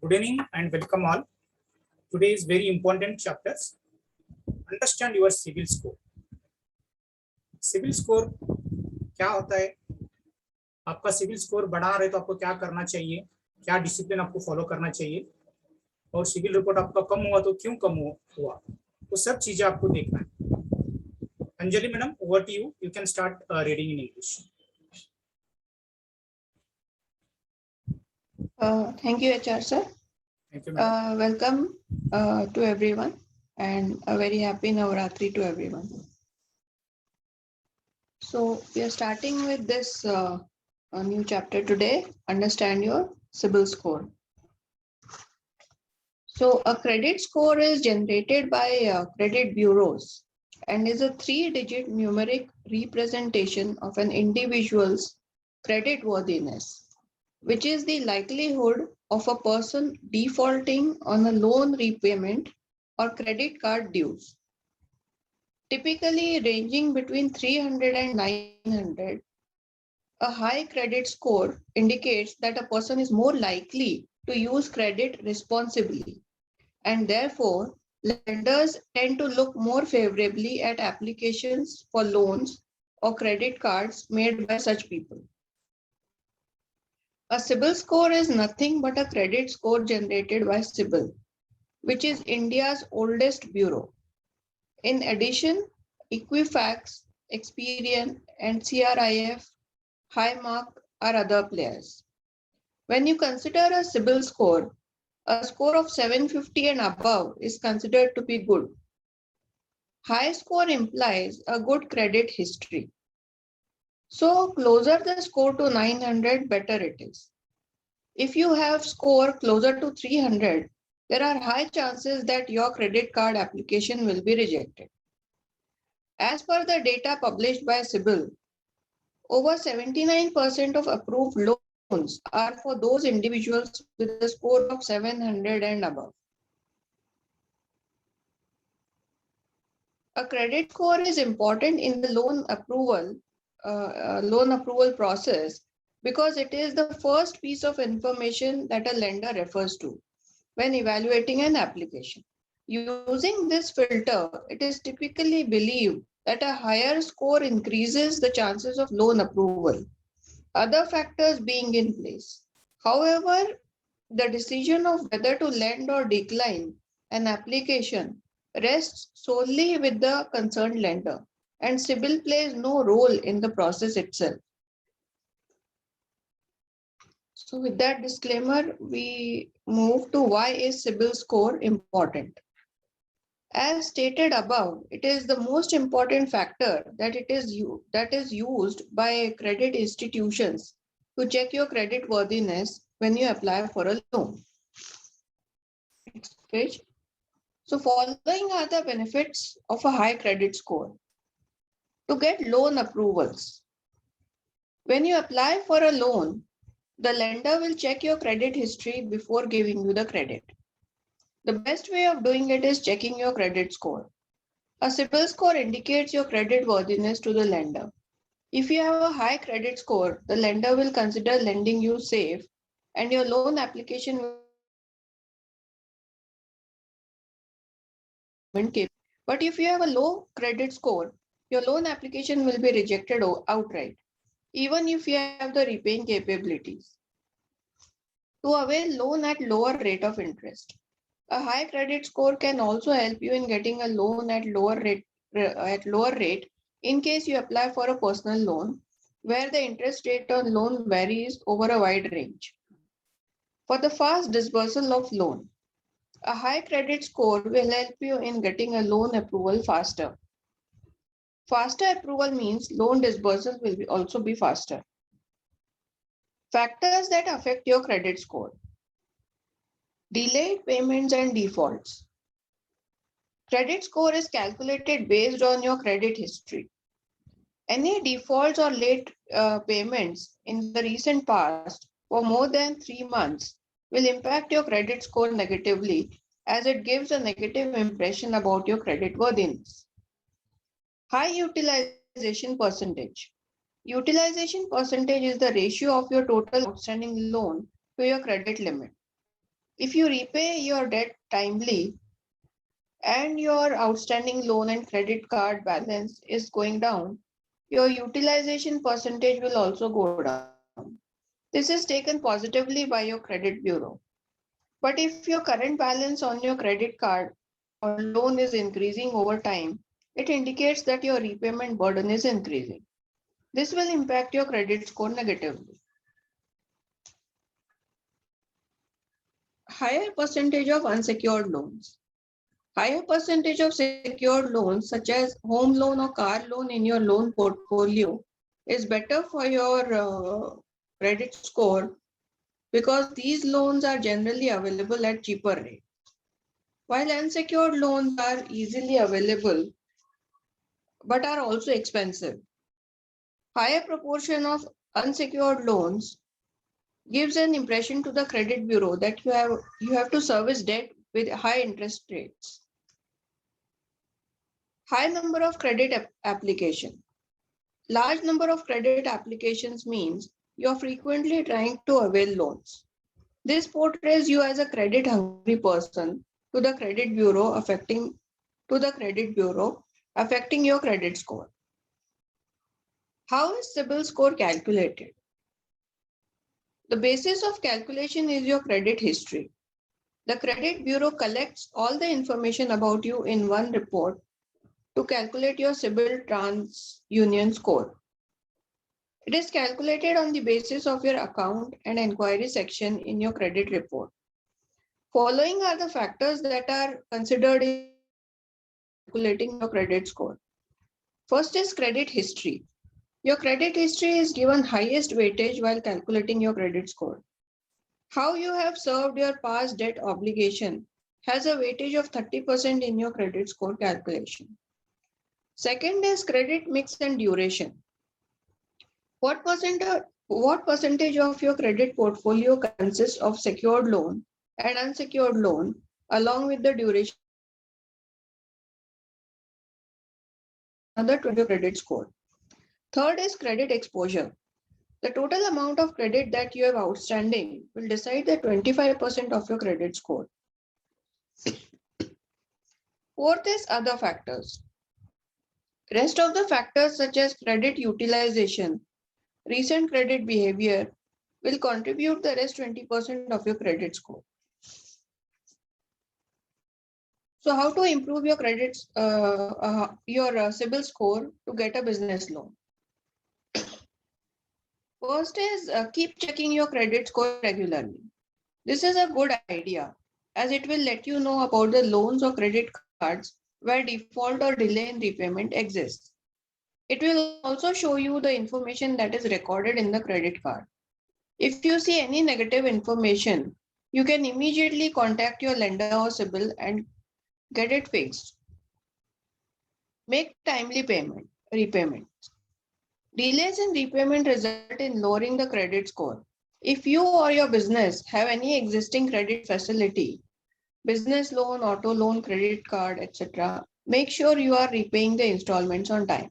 Good evening and welcome all. Today is very important chapters. Understand your CIBIL score. CIBIL score क्या होता है? आपका CIBIL score बढ़ा रहे तो आपको क्या करना चाहिए, क्या डिसिप्लिन आपको फॉलो करना चाहिए, और CIBIL रिपोर्ट आपका कम हुआ तो क्यों कम हुआ, तो सब चीजें आपको देखना है. Anjali madam, over to you. You can start reading in English. Thank you, HR sir. Thank you, madam. Welcome to everyone, and a very happy Navratri to everyone. So we are starting with this a new chapter today. Understand your CIBIL score. So a credit score is generated by credit bureaus and is a 3-digit numeric representation of an individual's credit worthiness, which is the likelihood of a person defaulting on a loan repayment or credit card dues. Typically ranging between 300 and 900, a high credit score indicates that a person is more likely to use credit responsibly, and therefore lenders tend to look more favorably at applications for loans or credit cards made by such people. A CIBIL score is nothing but a credit score generated by CIBIL, which is India's oldest bureau. In addition, Equifax, Experian, and CRIF, Highmark are other players. When you consider a CIBIL score, a score of 750 and above is considered to be good. High score implies a good credit history. So closer the score to 900, better it is. If you have score closer to 300, there are high chances that your credit card application will be rejected. As per the data published by CIBIL, over 79% of approved loans are for those individuals with a score of 700 and above. A credit score is important in the loan approval process because it is the first piece of information that a lender refers to when evaluating an application. Using this filter, it is typically believed that a higher score increases the chances of loan approval, other factors being in place. However, the decision of whether to lend or decline an application rests solely with the concerned lender, and CIBIL plays no role in the process itself. So with that disclaimer, we move to why is CIBIL score important. As stated above, it is the most important factor that is used by credit institutions to check your credit worthiness when you apply for a loan. Next page. So following are the benefits of a high credit score. To get loan approvals. When you apply for a loan, the lender will check your credit history before giving you the credit. The best way of doing it is checking your credit score. A CIBIL score indicates your credit worthiness to the lender. If you have a high credit score, the lender will consider lending you safe and your loan application will be. But if you have a low credit score, your loan application will be rejected outright, even if you have the repaying capabilities. To avail loan at lower rate of interest. A high credit score can also help you in getting a loan at lower rate in case you apply for a personal loan, where the interest rate on loan varies over a wide range. For the fast disbursal of loan, a high credit score will help you in getting a loan approval faster. Faster approval means loan disbursal will also be faster. Factors that affect your credit score. Delayed payments and defaults. Credit score is calculated based on your credit history. Any defaults or late payments in the recent past for more than 3 months will impact your credit score negatively, as it gives a negative impression about your credit worthiness. High utilization percentage. Utilization percentage is the ratio of your total outstanding loan to your credit limit. If you repay your debt timely and your outstanding loan and credit card balance is going down, your utilization percentage will also go down. This is taken positively by your credit bureau. But if your current balance on your credit card or loan is increasing over time, it indicates that your repayment burden is increasing. This will impact your credit score negatively. Higher percentage of unsecured loans. Higher percentage of secured loans such as home loan or car loan in your loan portfolio is better for your credit score because these loans are generally available at cheaper rate. While unsecured loans are easily available but are also expensive. Higher proportion of unsecured loans gives an impression to the credit bureau that you have to service debt with high interest rates. High number of credit application. Large number of credit applications means you are frequently trying to avail loans. This portrays you as a credit hungry person to the credit bureau affecting your credit score. How is CIBIL score calculated? The basis of calculation is your credit history. The credit bureau collects all the information about you in one report to calculate your CIBIL TransUnion score. It is calculated on the basis of your account and inquiry section in your credit report. Following are the factors that are considered in calculating your credit score. First is credit history. Your credit history is given highest weightage while calculating your credit score. How you have served your past debt obligation has a weightage of 30% in your credit score calculation. Second is credit mix and duration. What percentage of your credit portfolio consists of secured loan and unsecured loan along with the duration? Another 20 credit score. Third is credit exposure. The total amount of credit that you have outstanding will decide the 25% of your credit score. Fourth is other factors. Rest of the factors such as credit utilization, recent credit behavior will contribute the rest 20% of your credit score. So how to improve your CIBIL score to get a business loan? First is keep checking your credit score regularly. This is a good idea as it will let you know about the loans or credit cards where default or delay in repayment exists. It will also show you the information that is recorded in the credit card. If you see any negative information, you can immediately contact your lender or CIBIL and get it fixed. Make timely repayments. Delays in repayment result in lowering the credit score. If you or your business have any existing credit facility, business loan, auto loan, credit card, etc., make sure you are repaying the installments on time.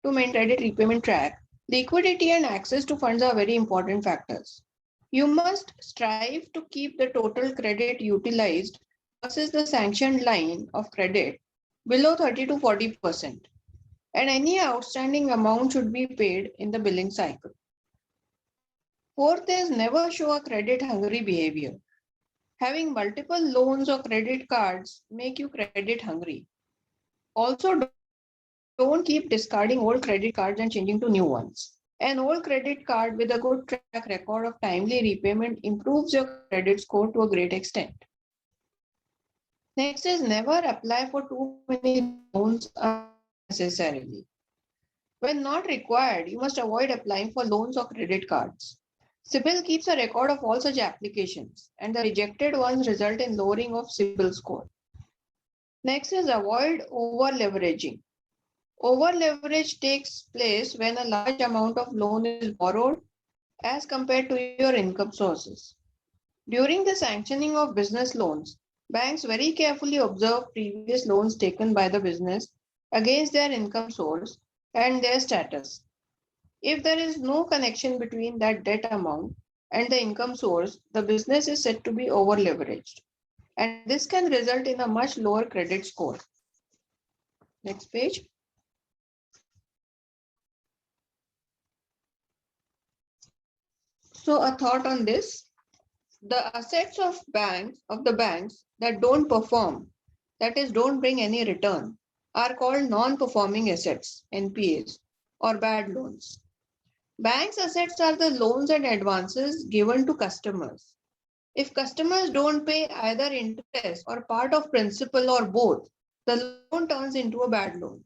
To maintain credit repayment track, liquidity and access to funds are very important factors. You must strive to keep the total credit utilized versus the sanctioned line of credit below 30 to 40%, and any outstanding amount should be paid in the billing cycle. Fourth is never show a credit hungry behavior. Having multiple loans or credit cards make you credit hungry. Also, don't keep discarding old credit cards and changing to new ones. An old credit card with a good track record of timely repayment improves your credit score to a great extent. Next is never apply for too many loans unnecessarily. When not required, you must avoid applying for loans or credit cards. CIBIL keeps a record of all such applications, and the rejected ones result in lowering of CIBIL score. Next is avoid over-leveraging. Over-leverage takes place when a large amount of loan is borrowed as compared to your income sources. During the sanctioning of business loans, banks very carefully observe previous loans taken by the business against their income source and their status. If there is no connection between that debt amount and the income source, the business is said to be over leveraged. And this can result in a much lower credit score. Next page. So a thought on this: the assets of the banks that don't perform, that is, don't bring any return, are called non-performing assets, NPAs, or bad loans. Banks' assets are the loans and advances given to customers. If customers don't pay either interest or part of principal or both, the loan turns into a bad loan.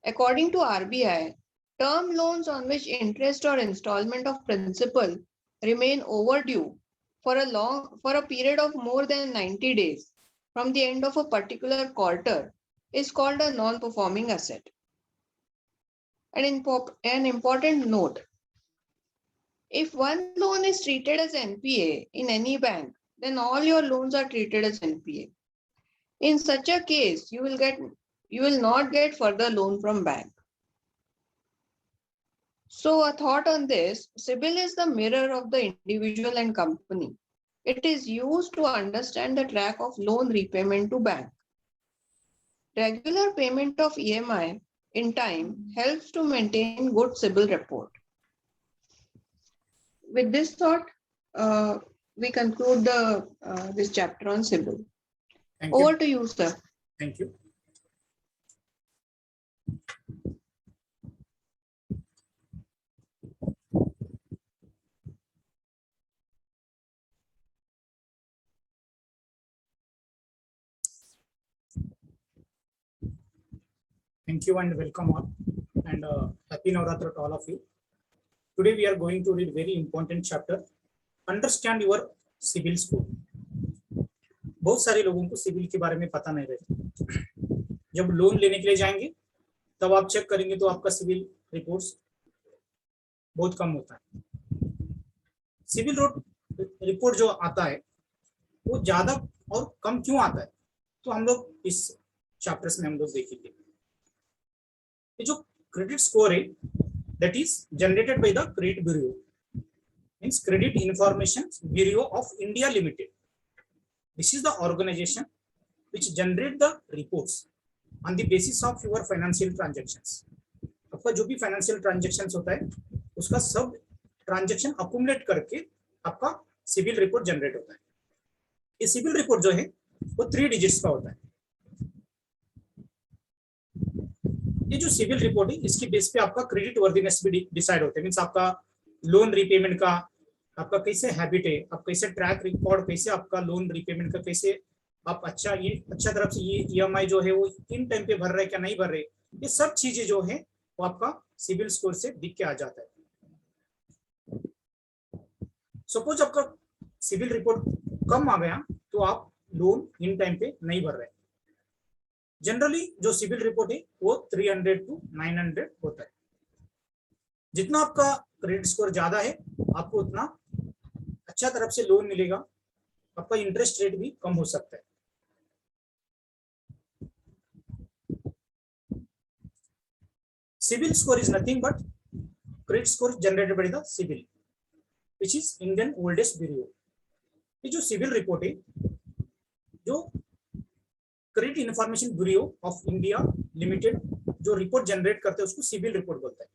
According to RBI, term loans on which interest or installment of principal remain overdue for a period of more than 90 days from the end of a particular quarter is called a non-performing asset. An important note: if one loan is treated as NPA in any bank, then all your loans are treated as NPA. In such a case, you will not get further loan from bank. So a thought on this: CIBIL is the mirror of the individual and company. It is used to understand the track of loan repayment to bank. Regular payment of EMI in time helps to maintain good CIBIL report. With this thought, we conclude this chapter on CIBIL. Thank Over you. to you, sir. Thank you. Thank you and welcome all, and happy Navaratri to all of you. Today we are going to read very important chapter, understand your CIBIL score. बहुत सारे लोगों को civil के बारे में पता नहीं रहता। जब लोन लेने के लिए जाएंगे तब आप चेक करेंगे तो आपका सिविल रिपोर्ट्स बहुत कम होता है। सिविल रिपोर्ट जो आता है वो ज्यादा और कम क्यों आता है, तो हम लोग इस चैप्टर्स में हम लोग देखेंगे। ये जो क्रेडिट स्कोर है that is generated by the Credit Bureau, means Credit Information Bureau of India Limited. This is the organization which generate the reports on the basis of your financial transactions. आपका जो भी financial transactions होता है उसका सब transaction accumulate करके आपका CIBIL report generate होता है। ये सिविल रिपोर्ट जो है वो 3 डिजिट्स का होता है। ये जो सिविल रिपोर्ट है इसकी बेस पे आपका क्रेडिट वर्दीनेस भी डिसाइड होता है, मींस आपका लोन रिपेमेंट का आपका कैसे हैबिट है, आप कैसे ट्रैक रिकॉर्ड, कैसे आपका लोन रिपेमेंट का कैसे आप अच्छा तरफ से ये EMI जो है वो इन टाइम पे भर रहे क्या नहीं भर रहे, ये सब चीजें जो है वो आपका सिविल स्कोर से दिख के आ जाता है। सपोज आपका सिविल रिपोर्ट कम आ गया तो आप लोन इन टाइम पे नहीं भर रहे। जनरली जो सिविल रिपोर्ट है वो 300 to 900 होता है। जितना आपका क्रेडिट स्कोर ज्यादा है आपको उतना अच्छा तरफ से लोन मिलेगा, आपका इंटरेस्ट रेट भी कम हो सकता है। CIBIL score is nothing but credit score generated by the CIBIL which is Indian oldest bureau. ये जो सिविल रिपोर्ट है जो credit information bureau of India limited जो रिपोर्ट जनरेट करते हैं उसको सिविल रिपोर्ट बोलता है।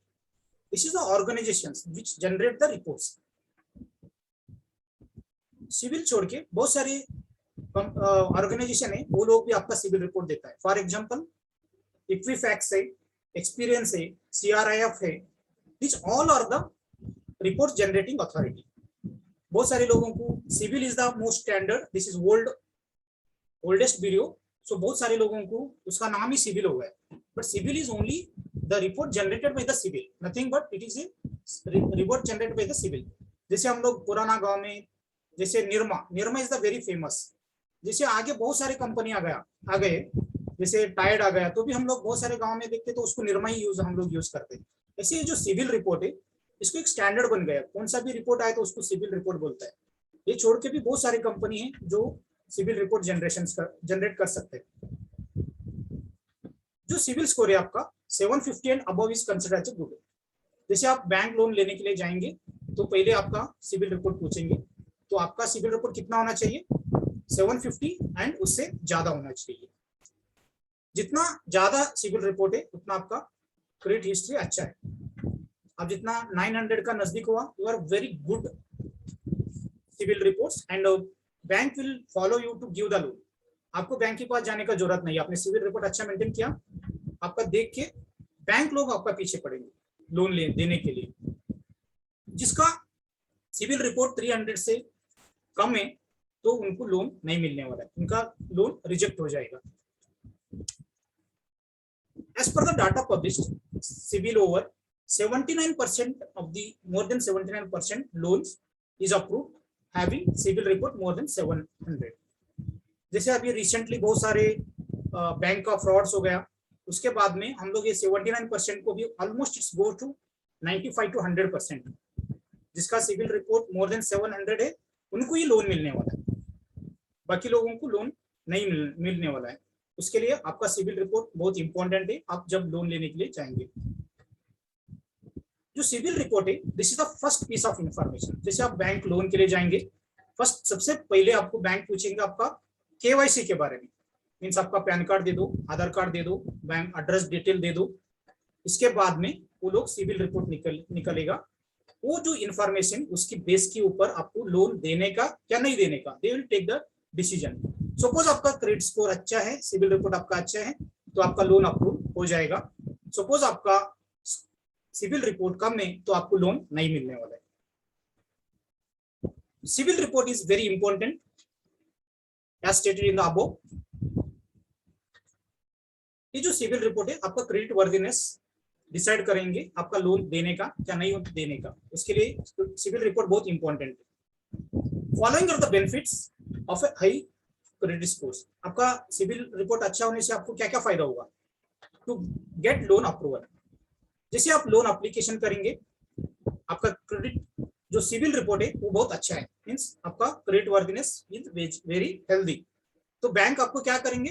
This is the organisations which generate the reports. CIBIL छोड़ के बहुत सारे ऑर्गेनाइजेशन है वो लोग भी आपका सिविल रिपोर्ट देता है। फॉर एग्जांपल इक्विफैक्स है, एक्सपीरियंस है, CRIF है, this all are the report generating authority. बहुत सारे लोगों को CIBIL is the most standard, this is oldest bureau, so बहुत सारे लोगों को उसका नाम ही सिविल हो गया। But CIBIL is only the report generated by the CIBIL, nothing but it is a report generated by the CIBIL. जैसे हम लोग पुराना गांव में जैसे Nirma is the very famous, जैसे आगे बहुत सारे कंपनी आ गए, जैसे टायर्ड आ गया तो भी हम लोग बहुत सारे गांव में देखते तो उसको निरमा ही हम लोग यूज करते हैं। ऐसे जो सिविल रिपोर्ट है इसको एक स्टैंडर्ड बन गया, कौन सा भी रिपोर्ट आए तो उसको सिविल रिपोर्ट बोलता है। ये छोड़ के भी बहुत सारी कंपनी है जो सिविल रिपोर्ट जनरेट कर सकते हैं। जो सिविल स्कोर है आपका 750 and above is considered as good. जैसे आप बैंक लोन लेने के लिए जाएंगे तो पहले आपका सिविल रिपोर्ट पूछेंगे, तो आपका सिविल रिपोर्ट कितना होना चाहिए, 750 एंड उससे ज्यादा होना चाहिए। जितना ज्यादा सिविल रिपोर्ट है उतना आपका क्रेडिट हिस्ट्री अच्छा है। अब जितना 900 का नजदीक हुआ, you are very good CIBIL reports and bank will follow you to give the loan. आपको बैंक के पास जाने का जरूरत नहीं है, आपने सिविल रिपोर्ट अच्छा मेंटेन किया, आपका देख के बैंक लोग आपका पीछे पड़ेंगे लोन देने के लिए। जिसका सिविल रिपोर्ट 300 से कम है तो उनको लोन नहीं मिलने वाला है, उनका लोन रिजेक्ट हो जाएगा। As per the data published, CIBIL over 79% of the more than 79% loans is approved having CIBIL report more than 700। जैसे अभी रिसेंटली बहुत सारे बैंक का फ्रॉड्स हो गया, उसके बाद में हम लोग ये 79% को भी almost it's go to 95 to 100%। जिसका सिविल रिपोर्ट मोर देन 700 है उनको ही लोन मिलने वाला है, बाकी लोगों को लोन नहीं मिलने वाला है। उसके लिए आपका सिविल रिपोर्ट बहुत इंपॉर्टेंट है आप जब लोन लेने के लिए जाएंगे। जो सिविल रिपोर्ट है this is the first piece of information. जैसे आप बैंक लोन के लिए जाएंगे, फर्स्ट सबसे पहले आपको बैंक पूछेंगे आपका केवाईसी के बारे में, मीन्स आपका पैन कार्ड दे दो, आधार कार्ड दे दो, बैंक एड्रेस डिटेल दे दो। इसके बाद में वो लोग सिविल रिपोर्ट निकलेगा, वो जो इंफॉर्मेशन उसकी बेस के ऊपर आपको लोन देने का या नहीं देने का they will take the decision. Suppose आपका क्रेडिट स्कोर अच्छा है, सिविल रिपोर्ट आपका अच्छा है तो आपका लोन अप्रूव हो जाएगा। सपोज आपका सिविल रिपोर्ट कम है तो आपको लोन नहीं मिलने वाला है। CIBIL report is very important as stated in the above. ये जो सिविल रिपोर्ट है आपका क्रेडिट वर्दीनेस डिसाइड करेंगे आपका लोन देने का या नहीं देने का, उसके लिए सिविल रिपोर्ट बहुत इंपॉर्टेंट है। Following are the benefits of a high credit scores. आपका सिविल रिपोर्ट अच्छा होने से आपको क्या क्या फायदा होगा टू गेट लोन अप्रूवल। जैसे आप लोन एप्लीकेशन करेंगे, आपका क्रेडिट जो सिविल रिपोर्ट है वो बहुत अच्छा है, मीन्स आपका credit worthiness is very healthy, तो बैंक आपको क्या करेंगे,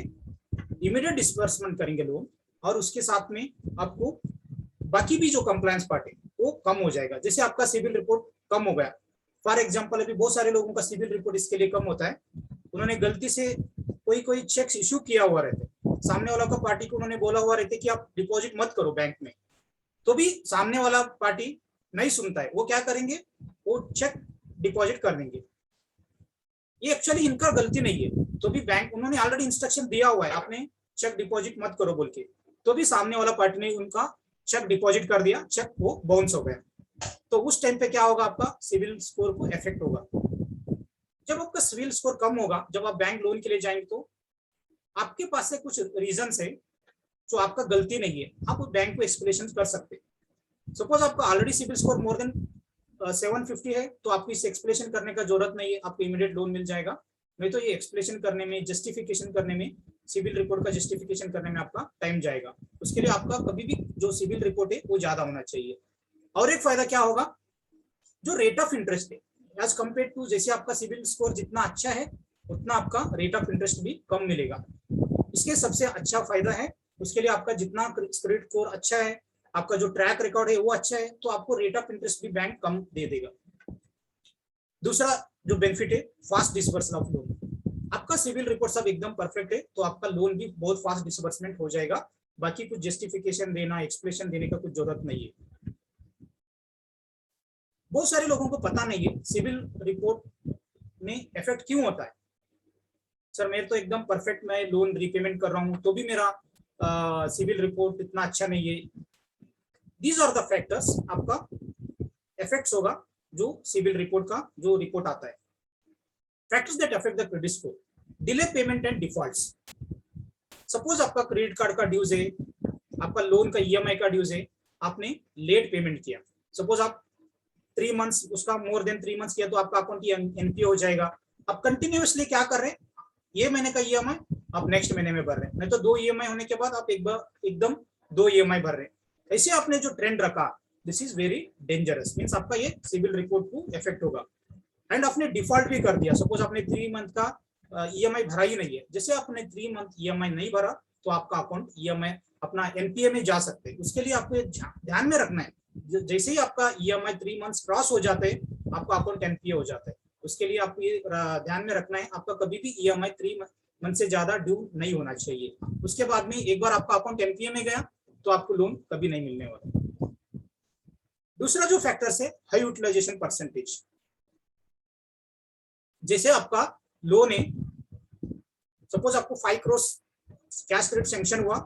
इमीडिएट डिसबर्समेंट करेंगे लोन, और उसके साथ में आपको बाकी भी जो कंप्लायंस पार्ट है वो कम हो जाएगा। जैसे आपका सिविल रिपोर्ट कम हो गया, फॉर एग्जांपल अभी बहुत सारे लोगों का सिविल रिपोर्ट इसके लिए कम होता है, उन्होंने गलती से कोई चेक्स इशू किया हुआ रहते, सामने वाला का पार्टी को उन्होंने बोला हुआ रहते कि आप डिपॉजिट मत करो बैंक में, तो भी सामने वाला पार्टी नहीं सुनता है, वो क्या करेंगे, वो चेक डिपॉजिट कर देंगे। ये एक्चुअली इनका गलती नहीं है, तो भी बैंक उन्होंने ऑलरेडी इंस्ट्रक्शन दिया हुआ है आपने चेक डिपॉजिट मत करो बोल के, तो भी सामने वाला पार्टी ने उनका चेक डिपॉजिट कर दिया, चेक वो बाउंस हो गया, तो उस टाइम पे क्या होगा, आपका सिविल स्कोर को इफेक्ट होगा। जब आपका सिविल स्कोर कम होगा, जब आप बैंक लोन के लिए जाएंगे तो आपके पास से कुछ रीजन है जो आपका गलती नहीं है, आप बैंक को एक्सप्लेनेशन कर सकते। सपोज आपका already CIBIL score more than 750 है तो आपको इसे एक्सप्लेनेशन करने का जरूरत नहीं है, आपको इमीडिएट लोन मिल जाएगा। नहीं तो ये एक्सप्लेनेशन करने में, जस्टिफिकेशन करने में, सिविल रिपोर्ट का जस्टिफिकेशन करने में आपका टाइम जाएगा। उसके लिए आपका कभी भी जो सिविल रिपोर्ट है वो ज्यादा होना चाहिए। और एक फायदा क्या होगा, जो रेट ऑफ इंटरेस्ट है एज कम्पेयर टू, जैसे आपका सिविल स्कोर जितना अच्छा है उतना आपका रेट ऑफ इंटरेस्ट भी कम मिलेगा। इसके सबसे अच्छा फायदा है, उसके लिए आपका जितना क्रेडिट स्कोर अच्छा है, आपका जो ट्रैक रिकॉर्ड है वो अच्छा है, तो आपको रेट ऑफ इंटरेस्ट भी बैंक कम दे देगा। दूसरा जो बेनिफिट है, फास्ट डिसबर्सल ऑफ लोन। आपका सिविल रिपोर्ट सब एकदम परफेक्ट है तो आपका लोन भी बहुत फास्ट डिसबर्समेंट हो जाएगा, बाकी कुछ जस्टिफिकेशन देना, एक्सप्लेनेशन देने का कुछ जरूरत नहीं है। बहुत सारे लोगों को पता नहीं है सिविल रिपोर्ट में इफेक्ट क्यों होता है। सर मैं तो एकदम परफेक्ट, मैं लोन रीपेमेंट कर रहा हूं तो भी मेरा सिविल रिपोर्ट इतना अच्छा नहीं है। दीज आर द फैक्टर्स, आपका इफेक्ट्स होगा जो सिविल रिपोर्ट का जो रिपोर्ट आता है। Factors that affect the credit score, delay payment and defaults. Suppose आपका क्रेडिट कार्ड का ड्यूज है, आपका लोन का ईएमआई का ड्यूज है, आपने लेट पेमेंट किया, सपोज आप 3 मंथ्स उसका मोर देन 3 मंथ्स किया तो आपका अकाउंट एनपीए हो जाएगा। आप कंटिन्यूअसली क्या कर रहे हैं, ये महीने का ईएमआई आप नेक्स्ट महीने में भर रहे हैं, नहीं तो 2 ईएमआई होने के बाद आप एकदम 2 ईएमआई भर रहे हैं। ऐसे आपने जो ट्रेंड रखा, this is very dangerous, means आपका ये सिविल रिपोर्ट को इफेक्ट होगा। एंड आपने डिफॉल्ट भी कर दिया, सपोज आपने 3 मंथ का ईएमआई भरा ही नहीं है, जैसे आपने 3 मंथ ईएमआई नहीं भरा तो आपका अकाउंट ईएमआई अपना एनपीए में जा सकते हैं। उसके लिए आपको ध्यान में रखना है जैसे ही आपका EMI 3 मंथ्स क्रॉस हो जाते हैं, आपका अकाउंट NPA हो जाता है। उसके लिए आपको ये ध्यान में रखना है, आपका कभी भी EMI 3 मंथ से ज्यादा ड्यू नहीं होना चाहिए। उसके बाद में एक बार आपका अकाउंट NPA में गया तो आपको लोन कभी नहीं मिलने वाला। दूसरा जो फैक्टर्स है, हाई यूटिलाइजेशन परसेंटेज। जैसे आपका लोन है, सपोज आपको 5 करोड़ कैश क्रेडिट सैंक्शन हुआ,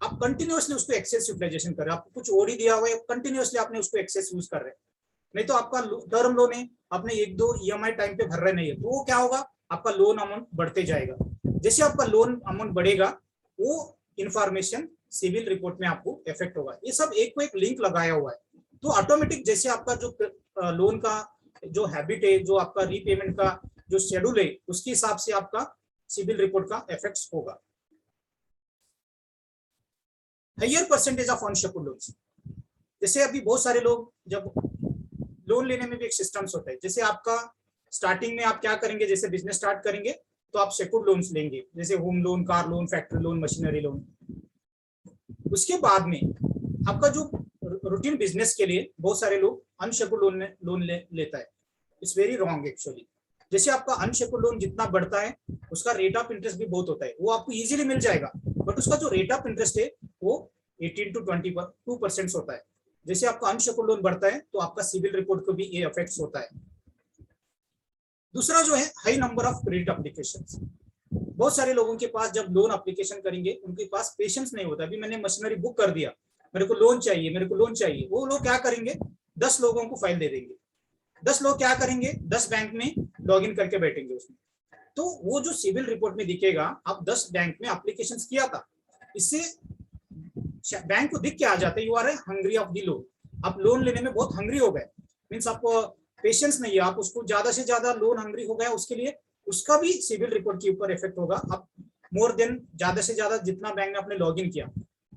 आप कंटिन्यूअसली उसको एक्सेस यूटिलाइजेशन कर रहे हैं, आपको कुछ ओडी दिया हुआ है, कंटिन्यूअसली आपने उसको एक्सेस यूज कर रहे हैं। नहीं तो आपका टर्म लोन है, आपने 1-2 EMI टाइम पे भर रहे नहीं है, तो वो क्या होगा, आपका लोन अमाउंट बढ़ते जाएगा। जैसे आपका लोन अमाउंट बढ़ेगा, वो इंफॉर्मेशन सिविल रिपोर्ट में आपको इफेक्ट होगा। ये सब एक को एक लिंक लगाया हुआ है, तो ऑटोमेटिक जैसे आपका जो लोन का जो हैबिट है, जो आपका रीपेमेंट का जो शेड्यूल है, उसके हिसाब से आपका सिविल रिपोर्ट का इफेक्ट होगा। Higher percentage of unsecured loans. जैसे अभी बहुत सारे लोग, जब लोन लेने में भी एक सिस्टम्स होता है, जैसे आपका स्टार्टिंग में आप क्या करेंगे, जैसे बिजनेस स्टार्ट करेंगे तो आप सेक्योर्ड लोन्स लेंगे, जैसे home loan, car loan, factory loan, machinery loan. उसके बाद में आपका जो रूटीन बिजनेस के लिए बहुत सारे लोग अनसेक्योर्ड लोन लेता है। It's very wrong actually. जैसे आपका अनसेक्योर्ड लोन जितना बढ़ता है, उसका रेट ऑफ इंटरेस्ट भी बहुत होता है, वो आपको इजीली मिल जाएगा, बट उसका जो रेट ऑफ इंटरेस्ट है वो 18 to 22% होता है। जैसे आपका अनसेक्योर्ड लोन बढ़ता है तो आपका सिविल रिपोर्ट को भी ये इफेक्ट होता है। दूसरा जो है, high number of credit applications. बहुत सारे लोगों के पास जब लोन एप्लीकेशन करेंगे, उनके पास पेशेंस नहीं होता। अभी मैंने मशीनरी बुक कर दिया, मेरे को लोन चाहिए, मेरे को लोन चाहिए। वो लोग क्या करेंगे, 10 लोगों को फाइल दे देंगे। 10 लोग क्या करेंगे, 10 बैंक में लॉग इन करके बैठेंगे उसमें। तो वो जो सिविल रिपोर्ट में दिखेगा, आप 10 बैंक में एप्लीकेशन किया था, इससे बैंक को दिख के आ जाते you are hungry of the loan. आप लोन लेने में बहुत हंग्री हो गए, मीन्स आपको पेशेंस नहीं है, आप उसको ज्यादा से ज्यादा लोन हंग्री हो गया, उसके लिए उसका भी सिविल रिपोर्ट के ऊपर इफेक्ट होगा। आप मोर देन ज्यादा से ज्यादा जितना बैंक में आपने लॉग इन किया,